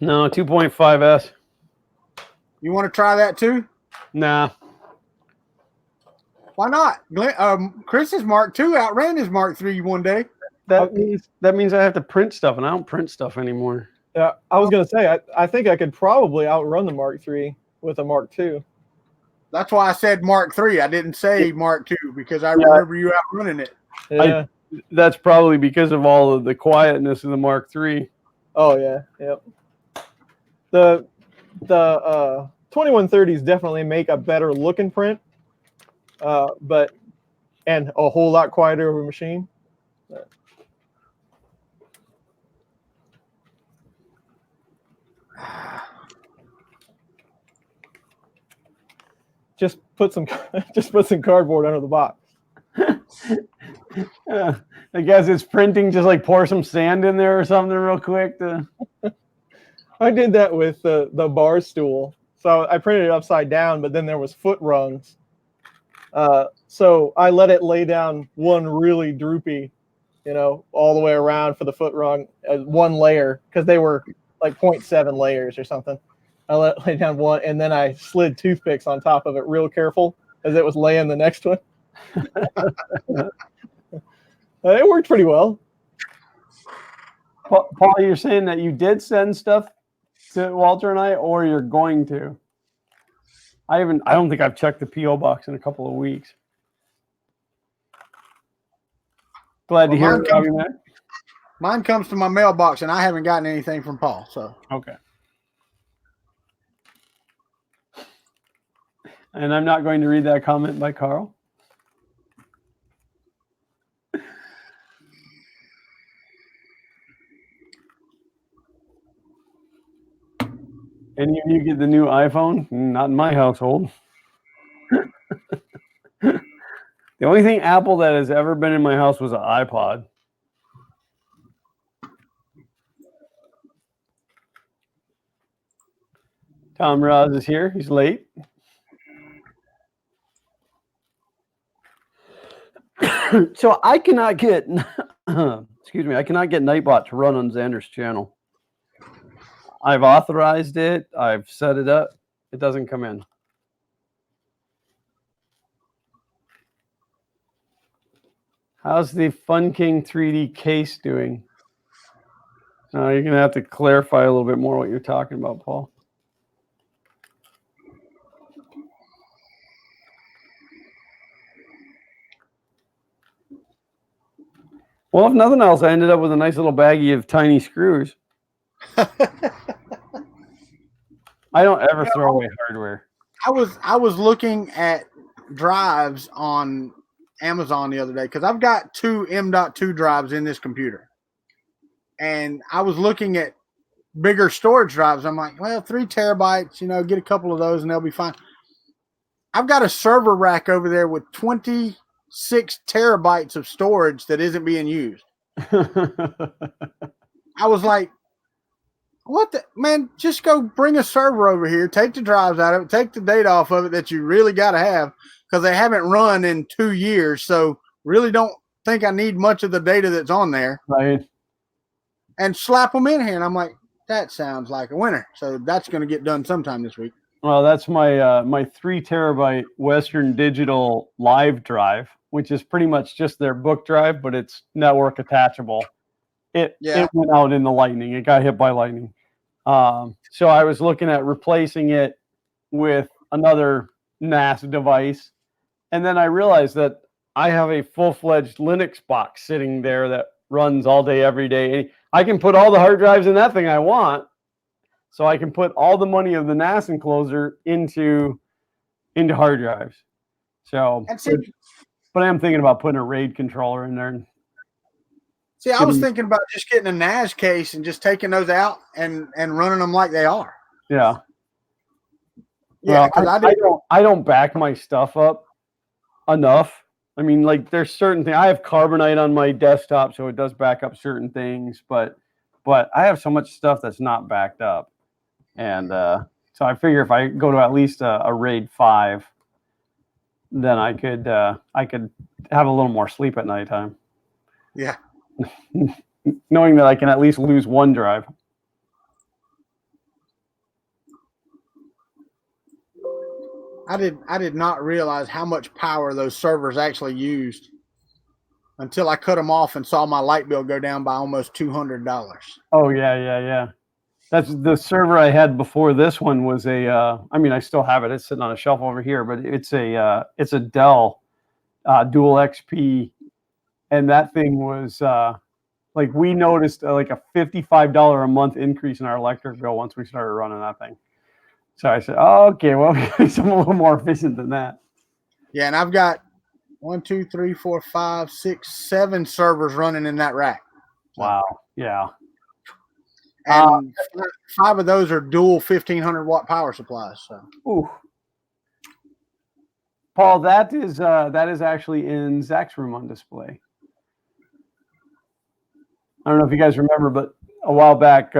No, 2.5S. You want to try that too? Nah. Why not? Glenn, Chris's Mark II outran his Mark III one day. That means I have to print stuff, and I don't print stuff anymore. Yeah, I was going to say, I think I could probably outrun the Mark III with a Mark II. That's why I said Mark III. I didn't say Mark II because I remember you outrunning it. Yeah. That's probably because of all of the quietness of the Mark III. Oh, yeah. Yep. The 2130s definitely make a better looking print, but and a whole lot quieter of a machine. Just put some cardboard under the box. I guess it's printing. Just like pour some sand in there or something real quick. I did that with the bar stool. So I printed it upside down, but then there was foot rungs. So I let it lay down one really droopy, all the way around for the foot rung as one layer because they were like 0.7 layers or something. I let it lay down one, and then I slid toothpicks on top of it real careful as it was laying the next one. It worked pretty well. Paul, you're saying that you did send stuff to Walter and I, or you're going to? I don't think I've checked the P.O. box in a couple of weeks. Glad to hear it. Mine comes to my mailbox, and I haven't gotten anything from Paul. So okay. And I'm not going to read that comment by Carl. Any of you get the new iPhone? Not in my household. The only thing Apple that has ever been in my house was an iPod. Tom Roz is here. He's late. So I cannot get, I cannot get Nightbot to run on Xander's channel. I've authorized it. I've set it up. It doesn't come in. How's the Fun King 3D case doing? You're gonna have to clarify a little bit more what you're talking about, Paul. Well, if nothing else, I ended up with a nice little baggie of tiny screws. I don't ever throw away hardware. I was looking at drives on Amazon the other day because I've got 2 M.2 drives in this computer, and I was looking at bigger storage drives. I'm like, well, 3 terabytes, get a couple of those and they'll be fine. I've got a server rack over there with 26 terabytes of storage that isn't being used. I was like, what the man, just go bring a server over here, take the drives out of it, take the data off of it that you really got to have because they haven't run in 2 years. So really don't think I need much of the data that's on there. Right. And slap them in here. And I'm like, that sounds like a winner. So that's going to get done sometime this week. Well, that's my my 3 terabyte Western Digital Live drive, which is pretty much just their book drive, but it's network attachable. It went out in the lightning. It got hit by lightning. So I was looking at replacing it with another NAS device. And then I realized that I have a full-fledged Linux box sitting there that runs all day, every day. I can put all the hard drives in that thing I want. So I can put all the money of the NAS enclosure into hard drives. So, but I am thinking about putting a RAID controller in there. See, I was thinking about just getting a NAS case and just taking those out and running them like they are. Yeah. Yeah, well, I don't back my stuff up enough. I mean, like there's certain things. I have Carbonite on my desktop, so it does back up certain things, but I have so much stuff that's not backed up. And so I figure if I go to at least a RAID 5, then I could have a little more sleep at nighttime. Yeah. Knowing that I can at least lose one drive. I did not realize how much power those servers actually used until I cut them off and saw my light bill go down by almost $200. Oh yeah. That's the server I had before this one was I still have it. It's sitting on a shelf over here, but it's a Dell Dual XP, and that thing was like we noticed like a $55 a month increase in our electric bill once we started running that thing. So I said, oh, okay, well, I'm a little more efficient than that. Yeah, and I've got 1, 2, 3, 4, 5, 6, 7 servers running in that rack. Wow. Yeah. And 5 of those are dual 1,500 watt power supplies. So. Ooh. Paul, that is actually in Zach's room on display. I don't know if you guys remember, but a while back,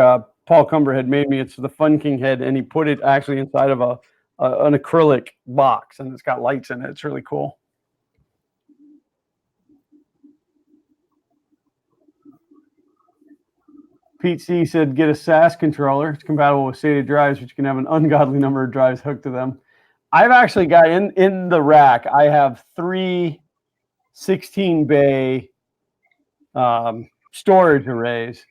Paul Cumber had made me. It's the Fun King head, and he put it actually inside of an acrylic box, and it's got lights in it. It's really cool. Pete C said, get a SAS controller. It's compatible with SATA drives, but you can have an ungodly number of drives hooked to them. I've actually got in the rack, I have 3 16-bay storage arrays.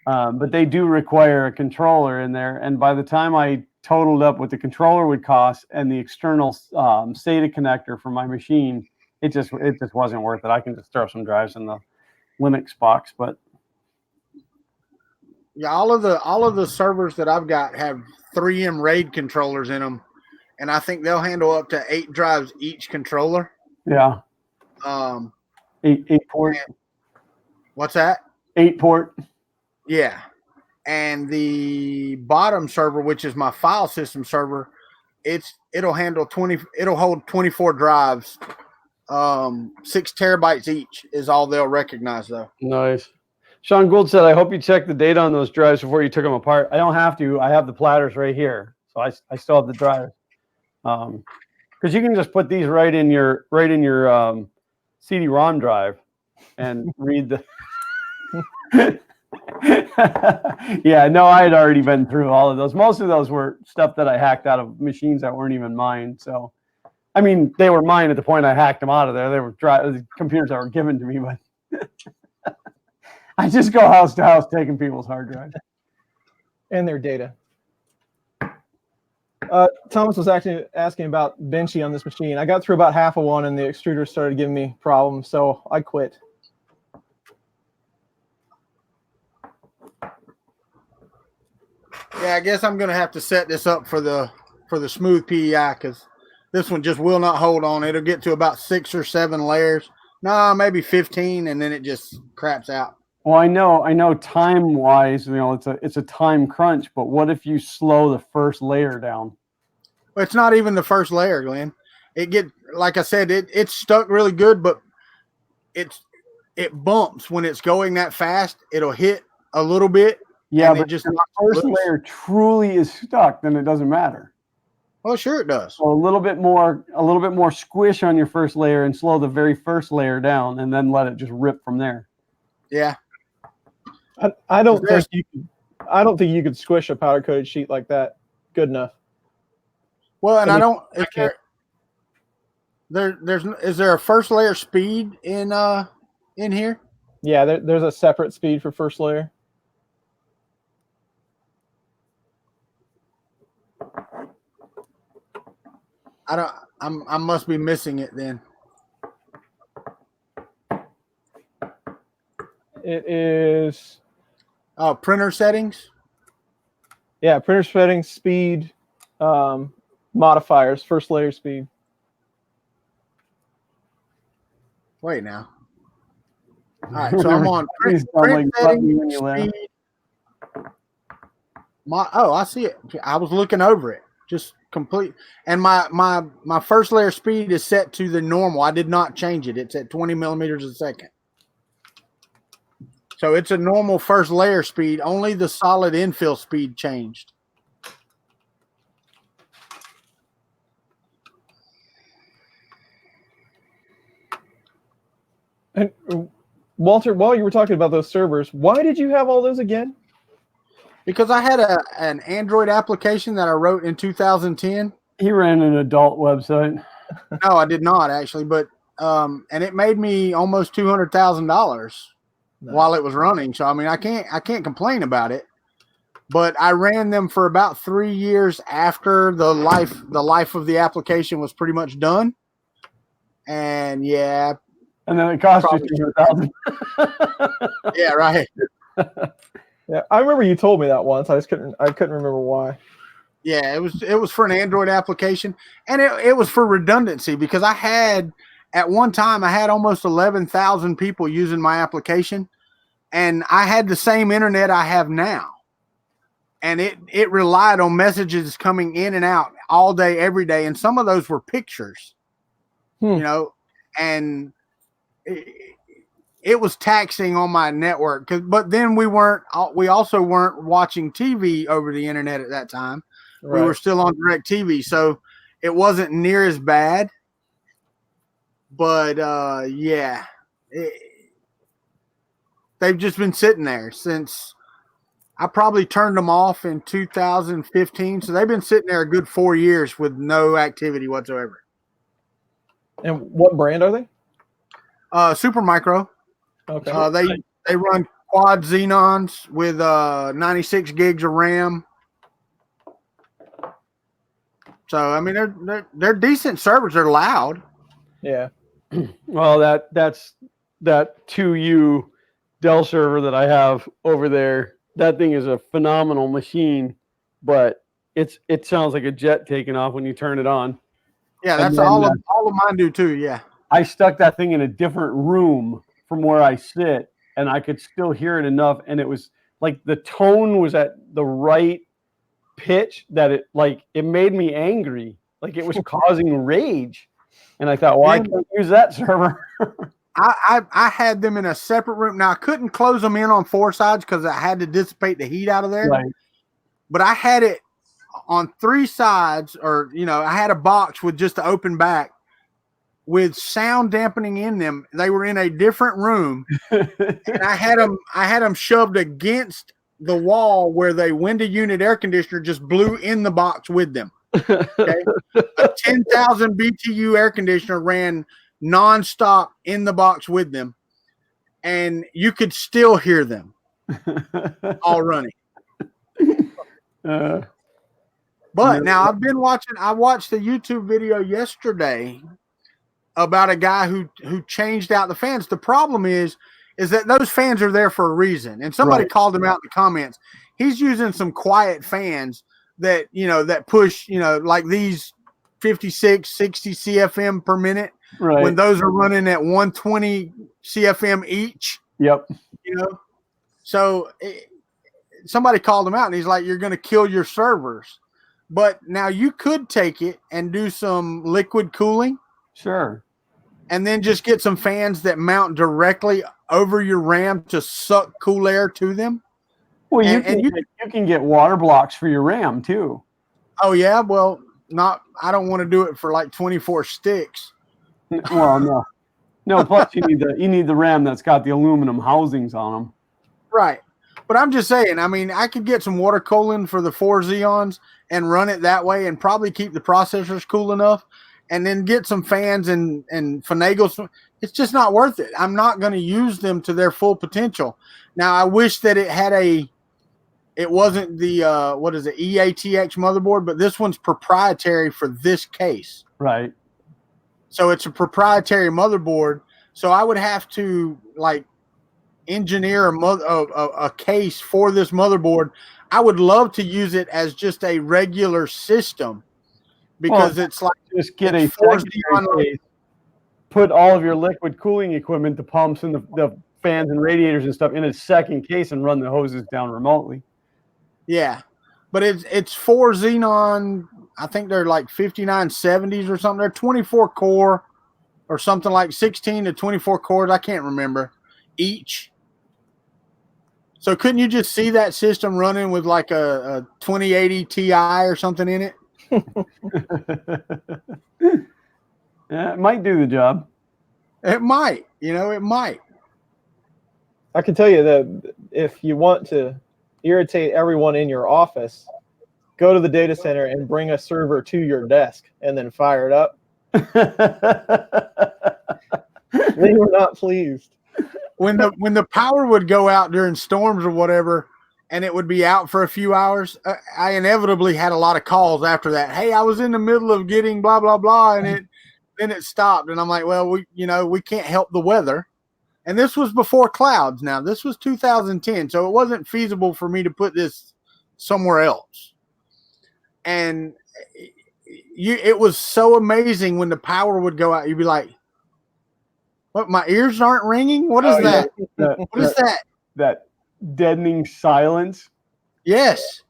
But they do require a controller in there. And by the time I totaled up what the controller would cost and the external SATA connector for my machine, it just wasn't worth it. I can just throw some drives in the Linux box, but yeah, all of the servers that I've got have 3M RAID controllers in them, and I think they'll handle up to 8 drives each controller. Yeah. 8 port. What's that? 8 port. Yeah. And the bottom server, which is my file system server, it'll hold 24 drives. 6 terabytes each is all they'll recognize though. Nice. Sean Gould said, I hope you checked the data on those drives before you took them apart. I don't have to. I have the platters right here. So I still have the drive. Because you can just put these right in your CD-ROM drive and read the yeah, no, I had already been through all of those. Most of those were stuff that I hacked out of machines that weren't even mine. So, I mean, they were mine at the point I hacked them out of there. They were computers that were given to me, but I just go house to house taking people's hard drives. And their data. Thomas was actually asking about Benchy on this machine. I got through about half of one, and the extruder started giving me problems, so I quit. Yeah, I guess I'm gonna have to set this up for the smooth PEI because this one just will not hold on. It'll get to about 6 or 7 layers. No, maybe 15, and then it just craps out. Well, I know time wise, it's a time crunch, but what if you slow the first layer down? Well, it's not even the first layer, Glenn. Like I said, it's stuck really good, but it bumps when it's going that fast. It'll hit a little bit. Yeah, but it just if the first layer truly is stuck, then it doesn't matter. Well, sure it does. So a little bit more squish on your first layer and slow the very first layer down, and then let it just rip from there. Yeah. I don't think you could squish a powder coated sheet like that good enough. Well, and is there a first layer speed in here? Yeah, there's a separate speed for first layer. I must be missing it then. It is printer settings. Yeah, printer settings, speed, modifiers, first layer speed. Wait now. All right, so I'm on print settings, speed. I see it. I was looking over it. Just complete. And my first layer speed is set to the normal. I did not change it. It's at 20 millimeters a second. So it's a normal first layer speed. Only the solid infill speed changed. And Walter, while you were talking about those servers, why did you have all those again? Because I had an Android application that I wrote in 2010. He ran an adult website. No, I did not actually, but and it made me almost $200,000 while it was running. So I mean, I can't complain about it. But I ran them for about 3 years after the life of the application was pretty much done. And yeah. And then it cost you $200,000. Yeah, right. Yeah, I remember you told me that once. I couldn't remember why. Yeah, it was for an Android application, and it was for redundancy because at one time I had almost 11,000 people using my application, and I had the same internet I have now, and it relied on messages coming in and out all day, every day, and some of those were pictures, and it was taxing on my network. But then we also weren't watching TV over the internet at that time. Right. We were still on DirecTV, so it wasn't near as bad. But yeah, they've just been sitting there since I probably turned them off in 2015. So they've been sitting there a good 4 years with no activity whatsoever. And what brand are they? Supermicro. Okay. They run quad Xenons with 96 gigs of RAM. So I mean they're decent servers. They're loud. Yeah. Well, that's that 2U Dell server that I have over there. That thing is a phenomenal machine, but it sounds like a jet taking off when you turn it on. Yeah, that's all of mine do too. Yeah. I stuck that thing in a different room from where I sit, and I could still hear it enough. And it was like the tone was at the right pitch that it made me angry. Like it was causing rage. And I thought, well, I can't use that server. I had them in a separate room. Now I couldn't close them in on 4 sides because I had to dissipate the heat out of there. Right. But I had it on 3 sides, or I had a box with just the open back with sound dampening in them. They were in a different room, and I had them shoved against the wall where the window unit air conditioner just blew in the box with them. Okay, a 10,000 BTU air conditioner ran nonstop in the box with them, and you could still hear them all running. But now I watched the YouTube video yesterday about a guy who changed out the fans. The problem is that those fans are there for a reason. And somebody called him out in the comments. He's using some quiet fans that, that push, like these 56, 60 CFM per minute. Right. When those are running at 120 CFM each. Yep. So somebody called him out and he's like, you're going to kill your servers. But now you could take it and do some liquid cooling. Sure. And then just get some fans that mount directly over your RAM to suck cool air to them. Well, you can get water blocks for your RAM too. Oh yeah, well, I don't want to do it for like 24 sticks. Well, no. Plus, you need the RAM that's got the aluminum housings on them. Right. But I'm just saying, I mean, I could get some water cooling for the 4 Xeons and run it that way and probably keep the processors cool enough and then get some fans and finagle. It's just not worth it. I'm not going to use them to their full potential. Now, I wish that it wasn't the, EATX motherboard, but this one's proprietary for this case. Right. So it's a proprietary motherboard. So I would have to engineer a case for this motherboard. I would love to use it as just a regular system because it's like just get a secondary case, put all of your liquid cooling equipment, the pumps and the fans and radiators and stuff in a second case and run the hoses down remotely. Yeah, but it's 4 Xenon. I think they're like 5970s or something. They're 24 core or something like 16 to 24 cores. I can't remember each. So couldn't you just see that system running with like a 2080 Ti or something in it? Yeah, it might do the job. It might, it might. I can tell you that if you want to irritate everyone in your office, go to the data center and bring a server to your desk and then fire it up. They were not pleased. When the power would go out during storms or whatever, and it would be out for a few hours, I inevitably had a lot of calls after that. Hey, I was in the middle of getting blah blah blah, and then it stopped, and I'm like, well, we can't help the weather. And this was before clouds. Now this was 2010, so it wasn't feasible for me to put this somewhere else. And it was so amazing when the power would go out. You'd be like, what, my ears aren't ringing? What is that? What is that? That deadening silence. Yes.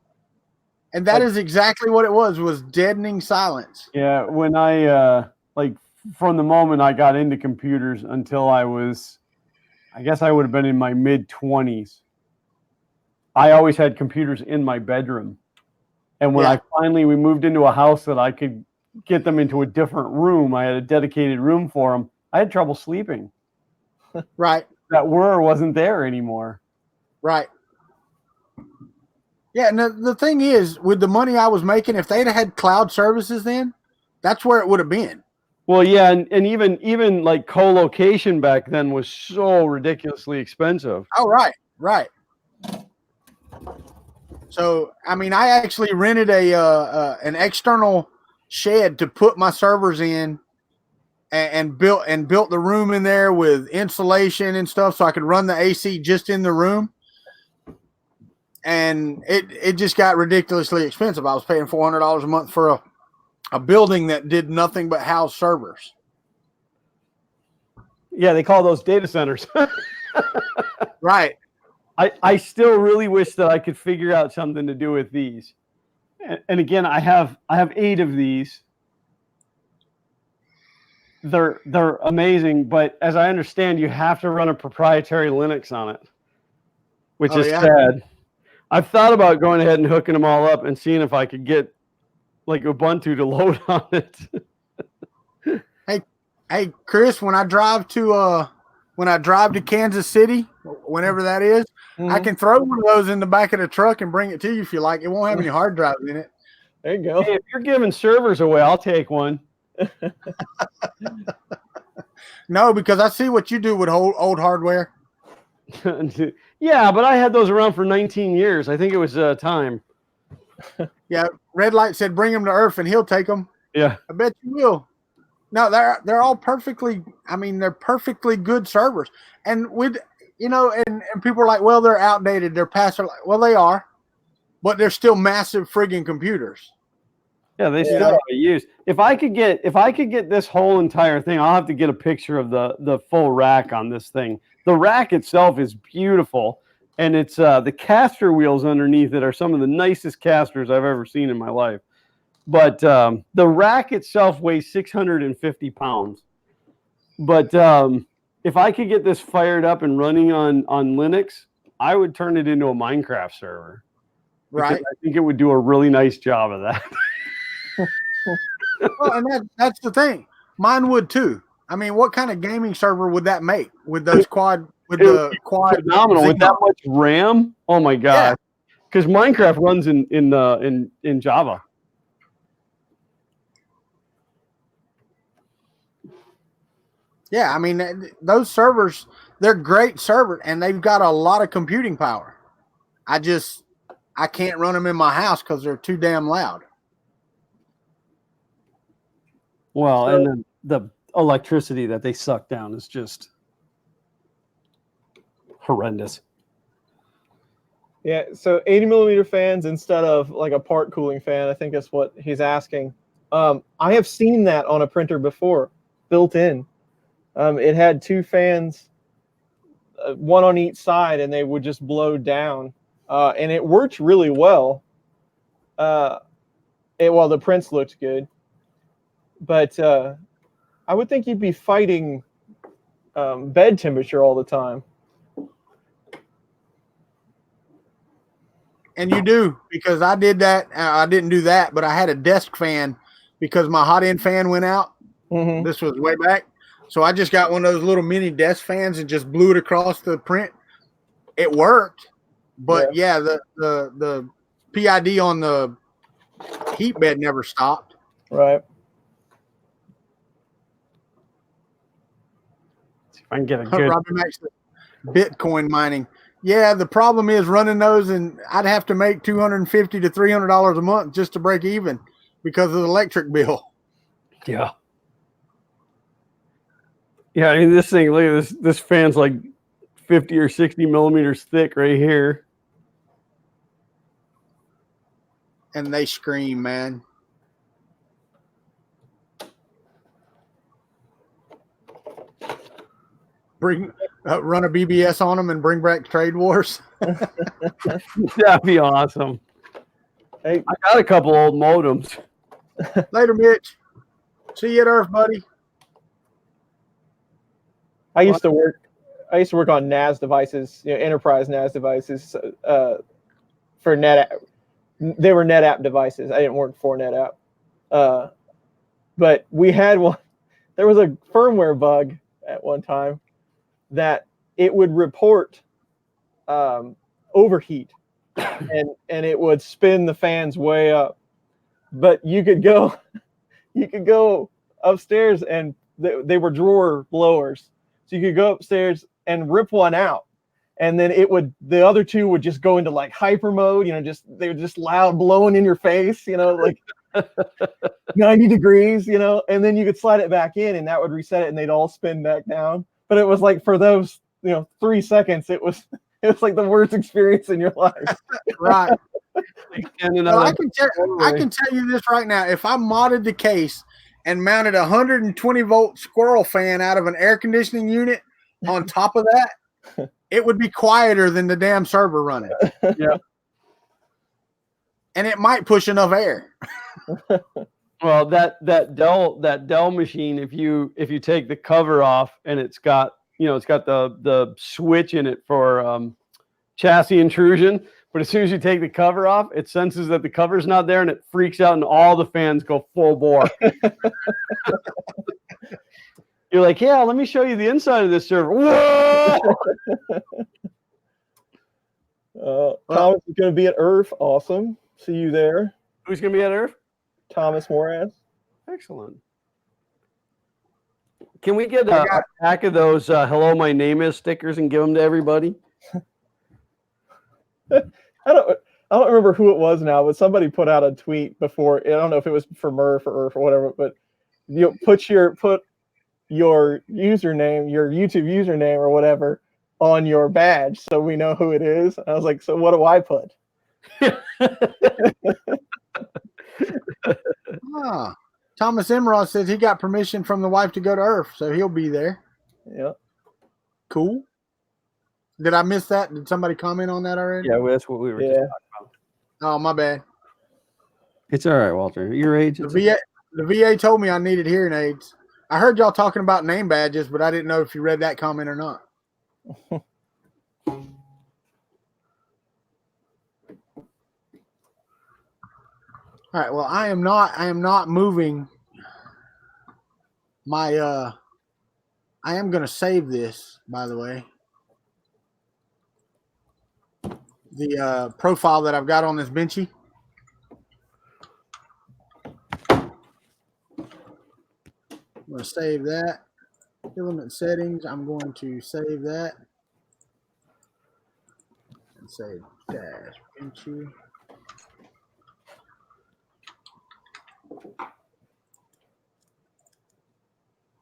And that is exactly what it was deadening silence. Yeah. When I, from the moment I got into computers until I would have been in my mid-20s, I always had computers in my bedroom. And when we moved into a house that I could get them into a different room, I had a dedicated room for them. I had trouble sleeping. Right. That whir wasn't there anymore. Right. Yeah, and the thing is, with the money I was making, if they'd had cloud services then, that's where it would have been. Well, yeah, and even like co-location back then was so ridiculously expensive. Oh, right. So, I mean, I actually rented an external shed to put my servers in, and built the room in there with insulation and stuff, so I could run the AC just in the room. And it just got ridiculously expensive. I was paying $400 a month for a building that did nothing but house servers. Yeah, they call those data centers. Right. I still really wish that I could figure out something to do with these. And again, I have 8 of these. They're amazing, but as I understand, you have to run a proprietary Linux on it, which is sad. I've thought about going ahead and hooking them all up and seeing if I could get like Ubuntu to load on it. Hey, Chris, when I drive to Kansas City, whenever that is, I can throw one of those in the back of the truck and bring it to you if you like. It won't have any hard drives in it. There you go. Hey, if you're giving servers away, I'll take one. No, because I see what you do with old hardware. Yeah, but I had those around for 19 years. I think it was time. Yeah, Red Light said bring him to Earth and he'll take them. Yeah. I bet you will. No, they're all perfectly. I mean, they're perfectly good servers. And with and people are like, well, they're outdated. They're past. Well, they are, but they're still massive friggin' computers. Yeah, they still have to use. If I could get this whole entire thing, I'll have to get a picture of the full rack on this thing. The rack itself is beautiful, and it's the caster wheels underneath it are some of the nicest casters I've ever seen in my life. But the rack itself weighs 650 pounds. But if I could get this fired up and running on Linux, I would turn it into a Minecraft server. Right. I think it would do a really nice job of that. Well, and that's the thing. Mine would too. I mean, what kind of gaming server would that make with those quad? Phenomenal with that much RAM. Oh my god! Because Minecraft runs in Java. Yeah, I mean, those servers, they're great servers, and they've got a lot of computing power. I can't run them in my house because they're too damn loud. Well, and then the electricity that they suck down is just horrendous. Yeah, so 80 millimeter fans instead of like a part cooling fan, I think that's what he's asking. I have seen that on a printer before, built in. It had two fans, one on each side, and they would just blow down. And it worked really well. The prints looked good. But I would think you'd be fighting bed temperature all the time. And you do, because I did that. I didn't do that, but I had a desk fan because my hot end fan went out. Mm-hmm. This was way back. So I just got one of those little mini desk fans and just blew it across the print. It worked, but the PID on the heat bed never stopped. Right. See if I can get a good. Robbie Max, Bitcoin mining. Yeah, the problem is running those, and I'd have to make $250 to $300 a month just to break even because of the electric bill. Yeah. Yeah, I mean, this thing, look at this. This fan's like 50 or 60 millimeters thick right here. And they scream, man. Run a BBS on them and bring back trade wars. That'd be awesome. Hey, I got a couple old modems. Later, Mitch. See you at Earth, buddy. I used to work on NAS devices, enterprise NAS devices for NetApp. They were NetApp devices. I didn't work for NetApp. But we had one. There was a firmware bug at one time that it would report overheat, and it would spin the fans way up. But you could go upstairs, and they were drawer blowers. So you could go upstairs and rip one out, and then the other two would just go into like hyper mode, they were just loud, blowing in your face, like 90 degrees, and then you could slide it back in and that would reset it and they'd all spin back down. But it was like for those, 3 seconds, it was like the worst experience in your life. Right. Well, I can Totally. tell you this right now. If I modded the case and mounted a 120 volt squirrel fan out of an air conditioning unit on top of that, it would be quieter than the damn server running. Yeah. And it might push enough air. Well, that Dell machine, if you take the cover off and it's got the switch in it for chassis intrusion, but as soon as you take the cover off, it senses that the cover's not there and it freaks out and all the fans go full bore. You're like, yeah, let me show you the inside of this server. Whoa! Thomas is going to be at Earth. Awesome. See you there. Who's going to be at Earth? Thomas Moraz. Excellent. Can we get a pack of those hello, my name is stickers and give them to everybody? I don't remember who it was now, but somebody put out a tweet before. I don't know if it was for Murph or whatever, but put your username, your YouTube username or whatever on your badge so we know who it is. I was like, so what do I put? Thomas Emrod says he got permission from the wife to go to Earth, so he'll be there. Yeah. Cool. Did I miss that? Did somebody comment on that already? Yeah, that's what we were just talking about. Oh, my bad. It's all right, Walter. Your age. The VA told me I needed hearing aids. I heard y'all talking about name badges, but I didn't know if you read that comment or not. All right. Well, I am not moving my I am going to save this, by the way. The profile that I've got on this Benchy. I'm going to save that. Filament settings. I'm going to save that. And save dash Benchy.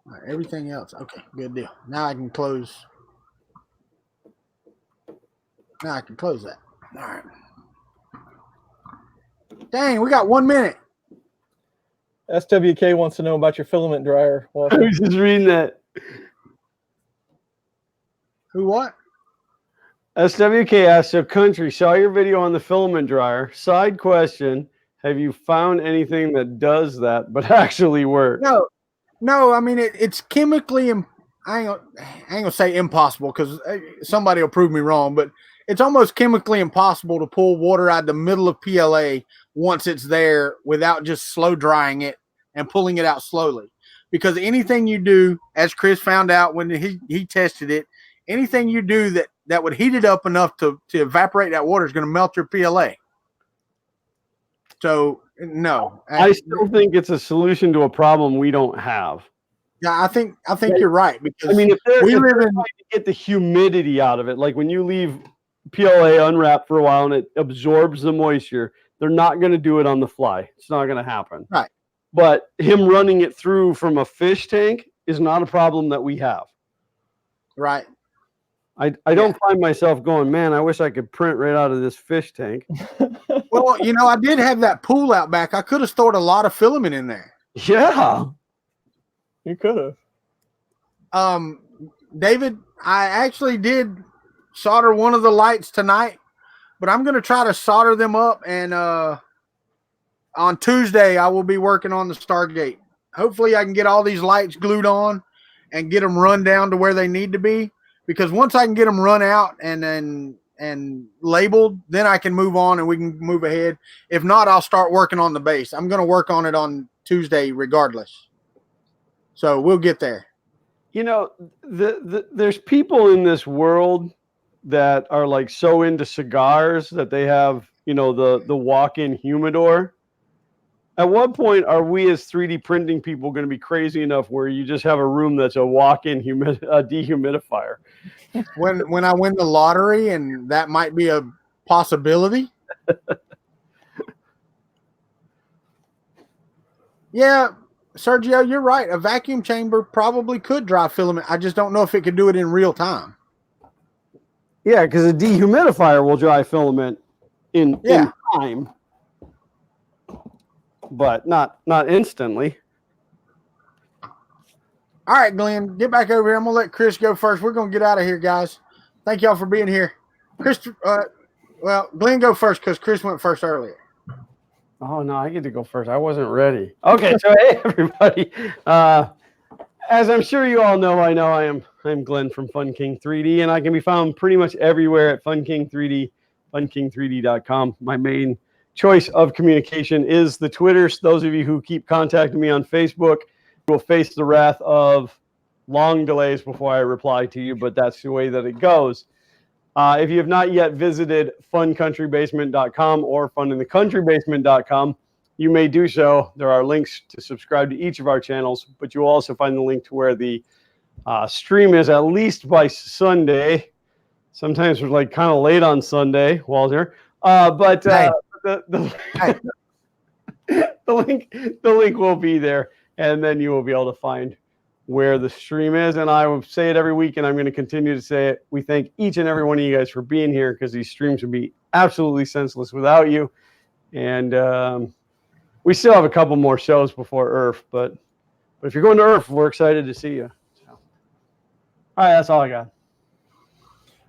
All right, everything else. Okay, good deal. Now I can close. Now I can close that. All right. Dang, we got 1 minute. SWK wants to know about your filament dryer. I was just reading that. Who what? SWK asked, so Kuntry, saw your video on the filament dryer. Side question, have you found anything that does that but actually works? No. I mean, it's chemically, I ain't gonna say impossible because somebody will prove me wrong, but it's almost chemically impossible to pull water out of the middle of PLA once it's there without just slow drying it and pulling it out slowly. Because anything you do, as Chris found out when he tested it, anything you do that would heat it up enough to evaporate that water is going to melt your PLA. So no, I still think it's a solution to a problem we don't have. Yeah, I think you're right, because I mean, if they're trying to get the humidity out of it, like when you leave PLA unwrapped for a while and it absorbs the moisture, they're not going to do it on the fly. It's not going to happen. Right. But him running it through from a fish tank is not a problem that we have. Right. I don't find myself going, man, I wish I could print right out of this fish tank. Well, I did have that pool out back. I could have stored a lot of filament in there. Yeah. You could have. David, I actually did solder one of the lights tonight, but I'm going to try to solder them up, and on Tuesday I will be working on the Stargate. Hopefully I can get all these lights glued on and get them run down to where they need to be, because once I can get them run out and labeled, then I can move on and we can move ahead. If not, I'll start working on the base. I'm going to work on it on Tuesday regardless. So we'll get there. There's people in this world that are like so into cigars that they have, the walk-in humidor. At what point are we as 3D printing people going to be crazy enough where you just have a room that's a walk-in dehumidifier? When I win the lottery, and that might be a possibility. Yeah, Sergio, you're right. A vacuum chamber probably could dry filament. I just don't know if it could do it in real time. Yeah, because a dehumidifier will dry filament in time, but not instantly. All right, Glenn, get back over here. I'm going to let Chris go first. We're going to get out of here, guys. Thank y'all for being here. Chris, Glenn, go first because Chris went first earlier. Oh, no, I get to go first. I wasn't ready. Okay, so hey, everybody. As I'm sure you all know, I'm Glenn from Fun King 3D, and I can be found pretty much everywhere at Fun King 3D, funking3d.com. My main choice of communication is the Twitter. So those of you who keep contacting me on Facebook will face the wrath of long delays before I reply to you, but that's the way that it goes. If you have not yet visited funcountrybasement.com or funinthecountry.basement.com, you may do so. There are links to subscribe to each of our channels, but you'll also find the link to where the stream is, at least by Sunday. Sometimes we're like kind of late on Sunday, Walter. But Hey. the link will be there, and then you will be able to find where the stream is. And I will say it every week, and I'm going to continue to say it. We thank each and every one of you guys for being here, because these streams would be absolutely senseless without you. And we still have a couple more shows before Earth, but if you're going to Earth, we're excited to see you. So. All right, that's all I got.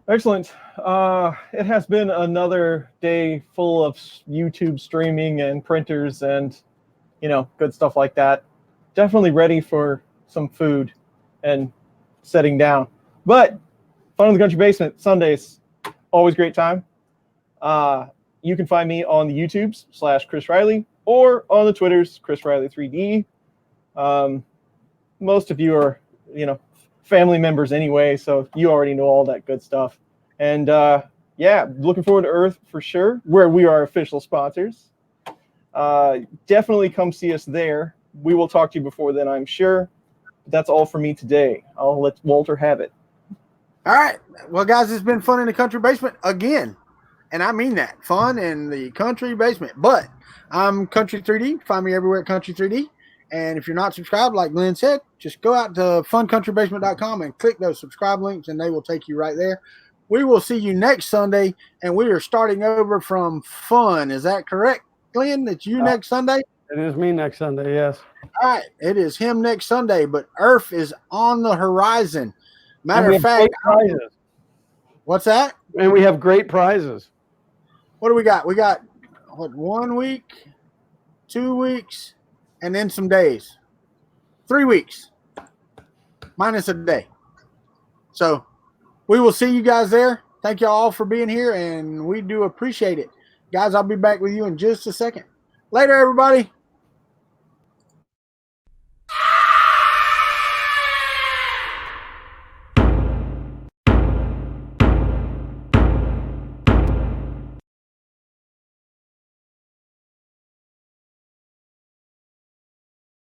Excellent. It has been another day full of YouTube streaming and printers and, good stuff like that. Definitely ready for some food and setting down. But Fun in the Country Basement, Sundays, always great time. You can find me on the YouTubes /Chris Riley or on the Twitters, Chris Riley 3D. Most of you are, family members anyway, so you already know all that good stuff. And looking forward to Earth for sure, where we are official sponsors. Definitely come see us there. We will talk to you before then, I'm sure. That's all for me today. I'll let Walter have it. All right. Well, guys, it's been fun in the Country Basement again. And I mean that. Fun in the Country Basement. But I'm Kuntry 3D. Find me everywhere at Kuntry 3D. And if you're not subscribed, like Glenn said, just go out to funcountrybasement.com and click those subscribe links, and they will take you right there. We will see you next Sunday, and we are starting over from fun. Is that correct, Glenn? It's you next Sunday? It is me next Sunday, yes. All right. It is him next Sunday, but Earth is on the horizon. Matter of fact, what's that? And we have great prizes. What do we got? We got, 1 week, 2 weeks, and then some days. 3 weeks, minus a day. So we will see you guys there. Thank you all for being here, and we do appreciate it. Guys, I'll be back with you in just a second. Later, everybody.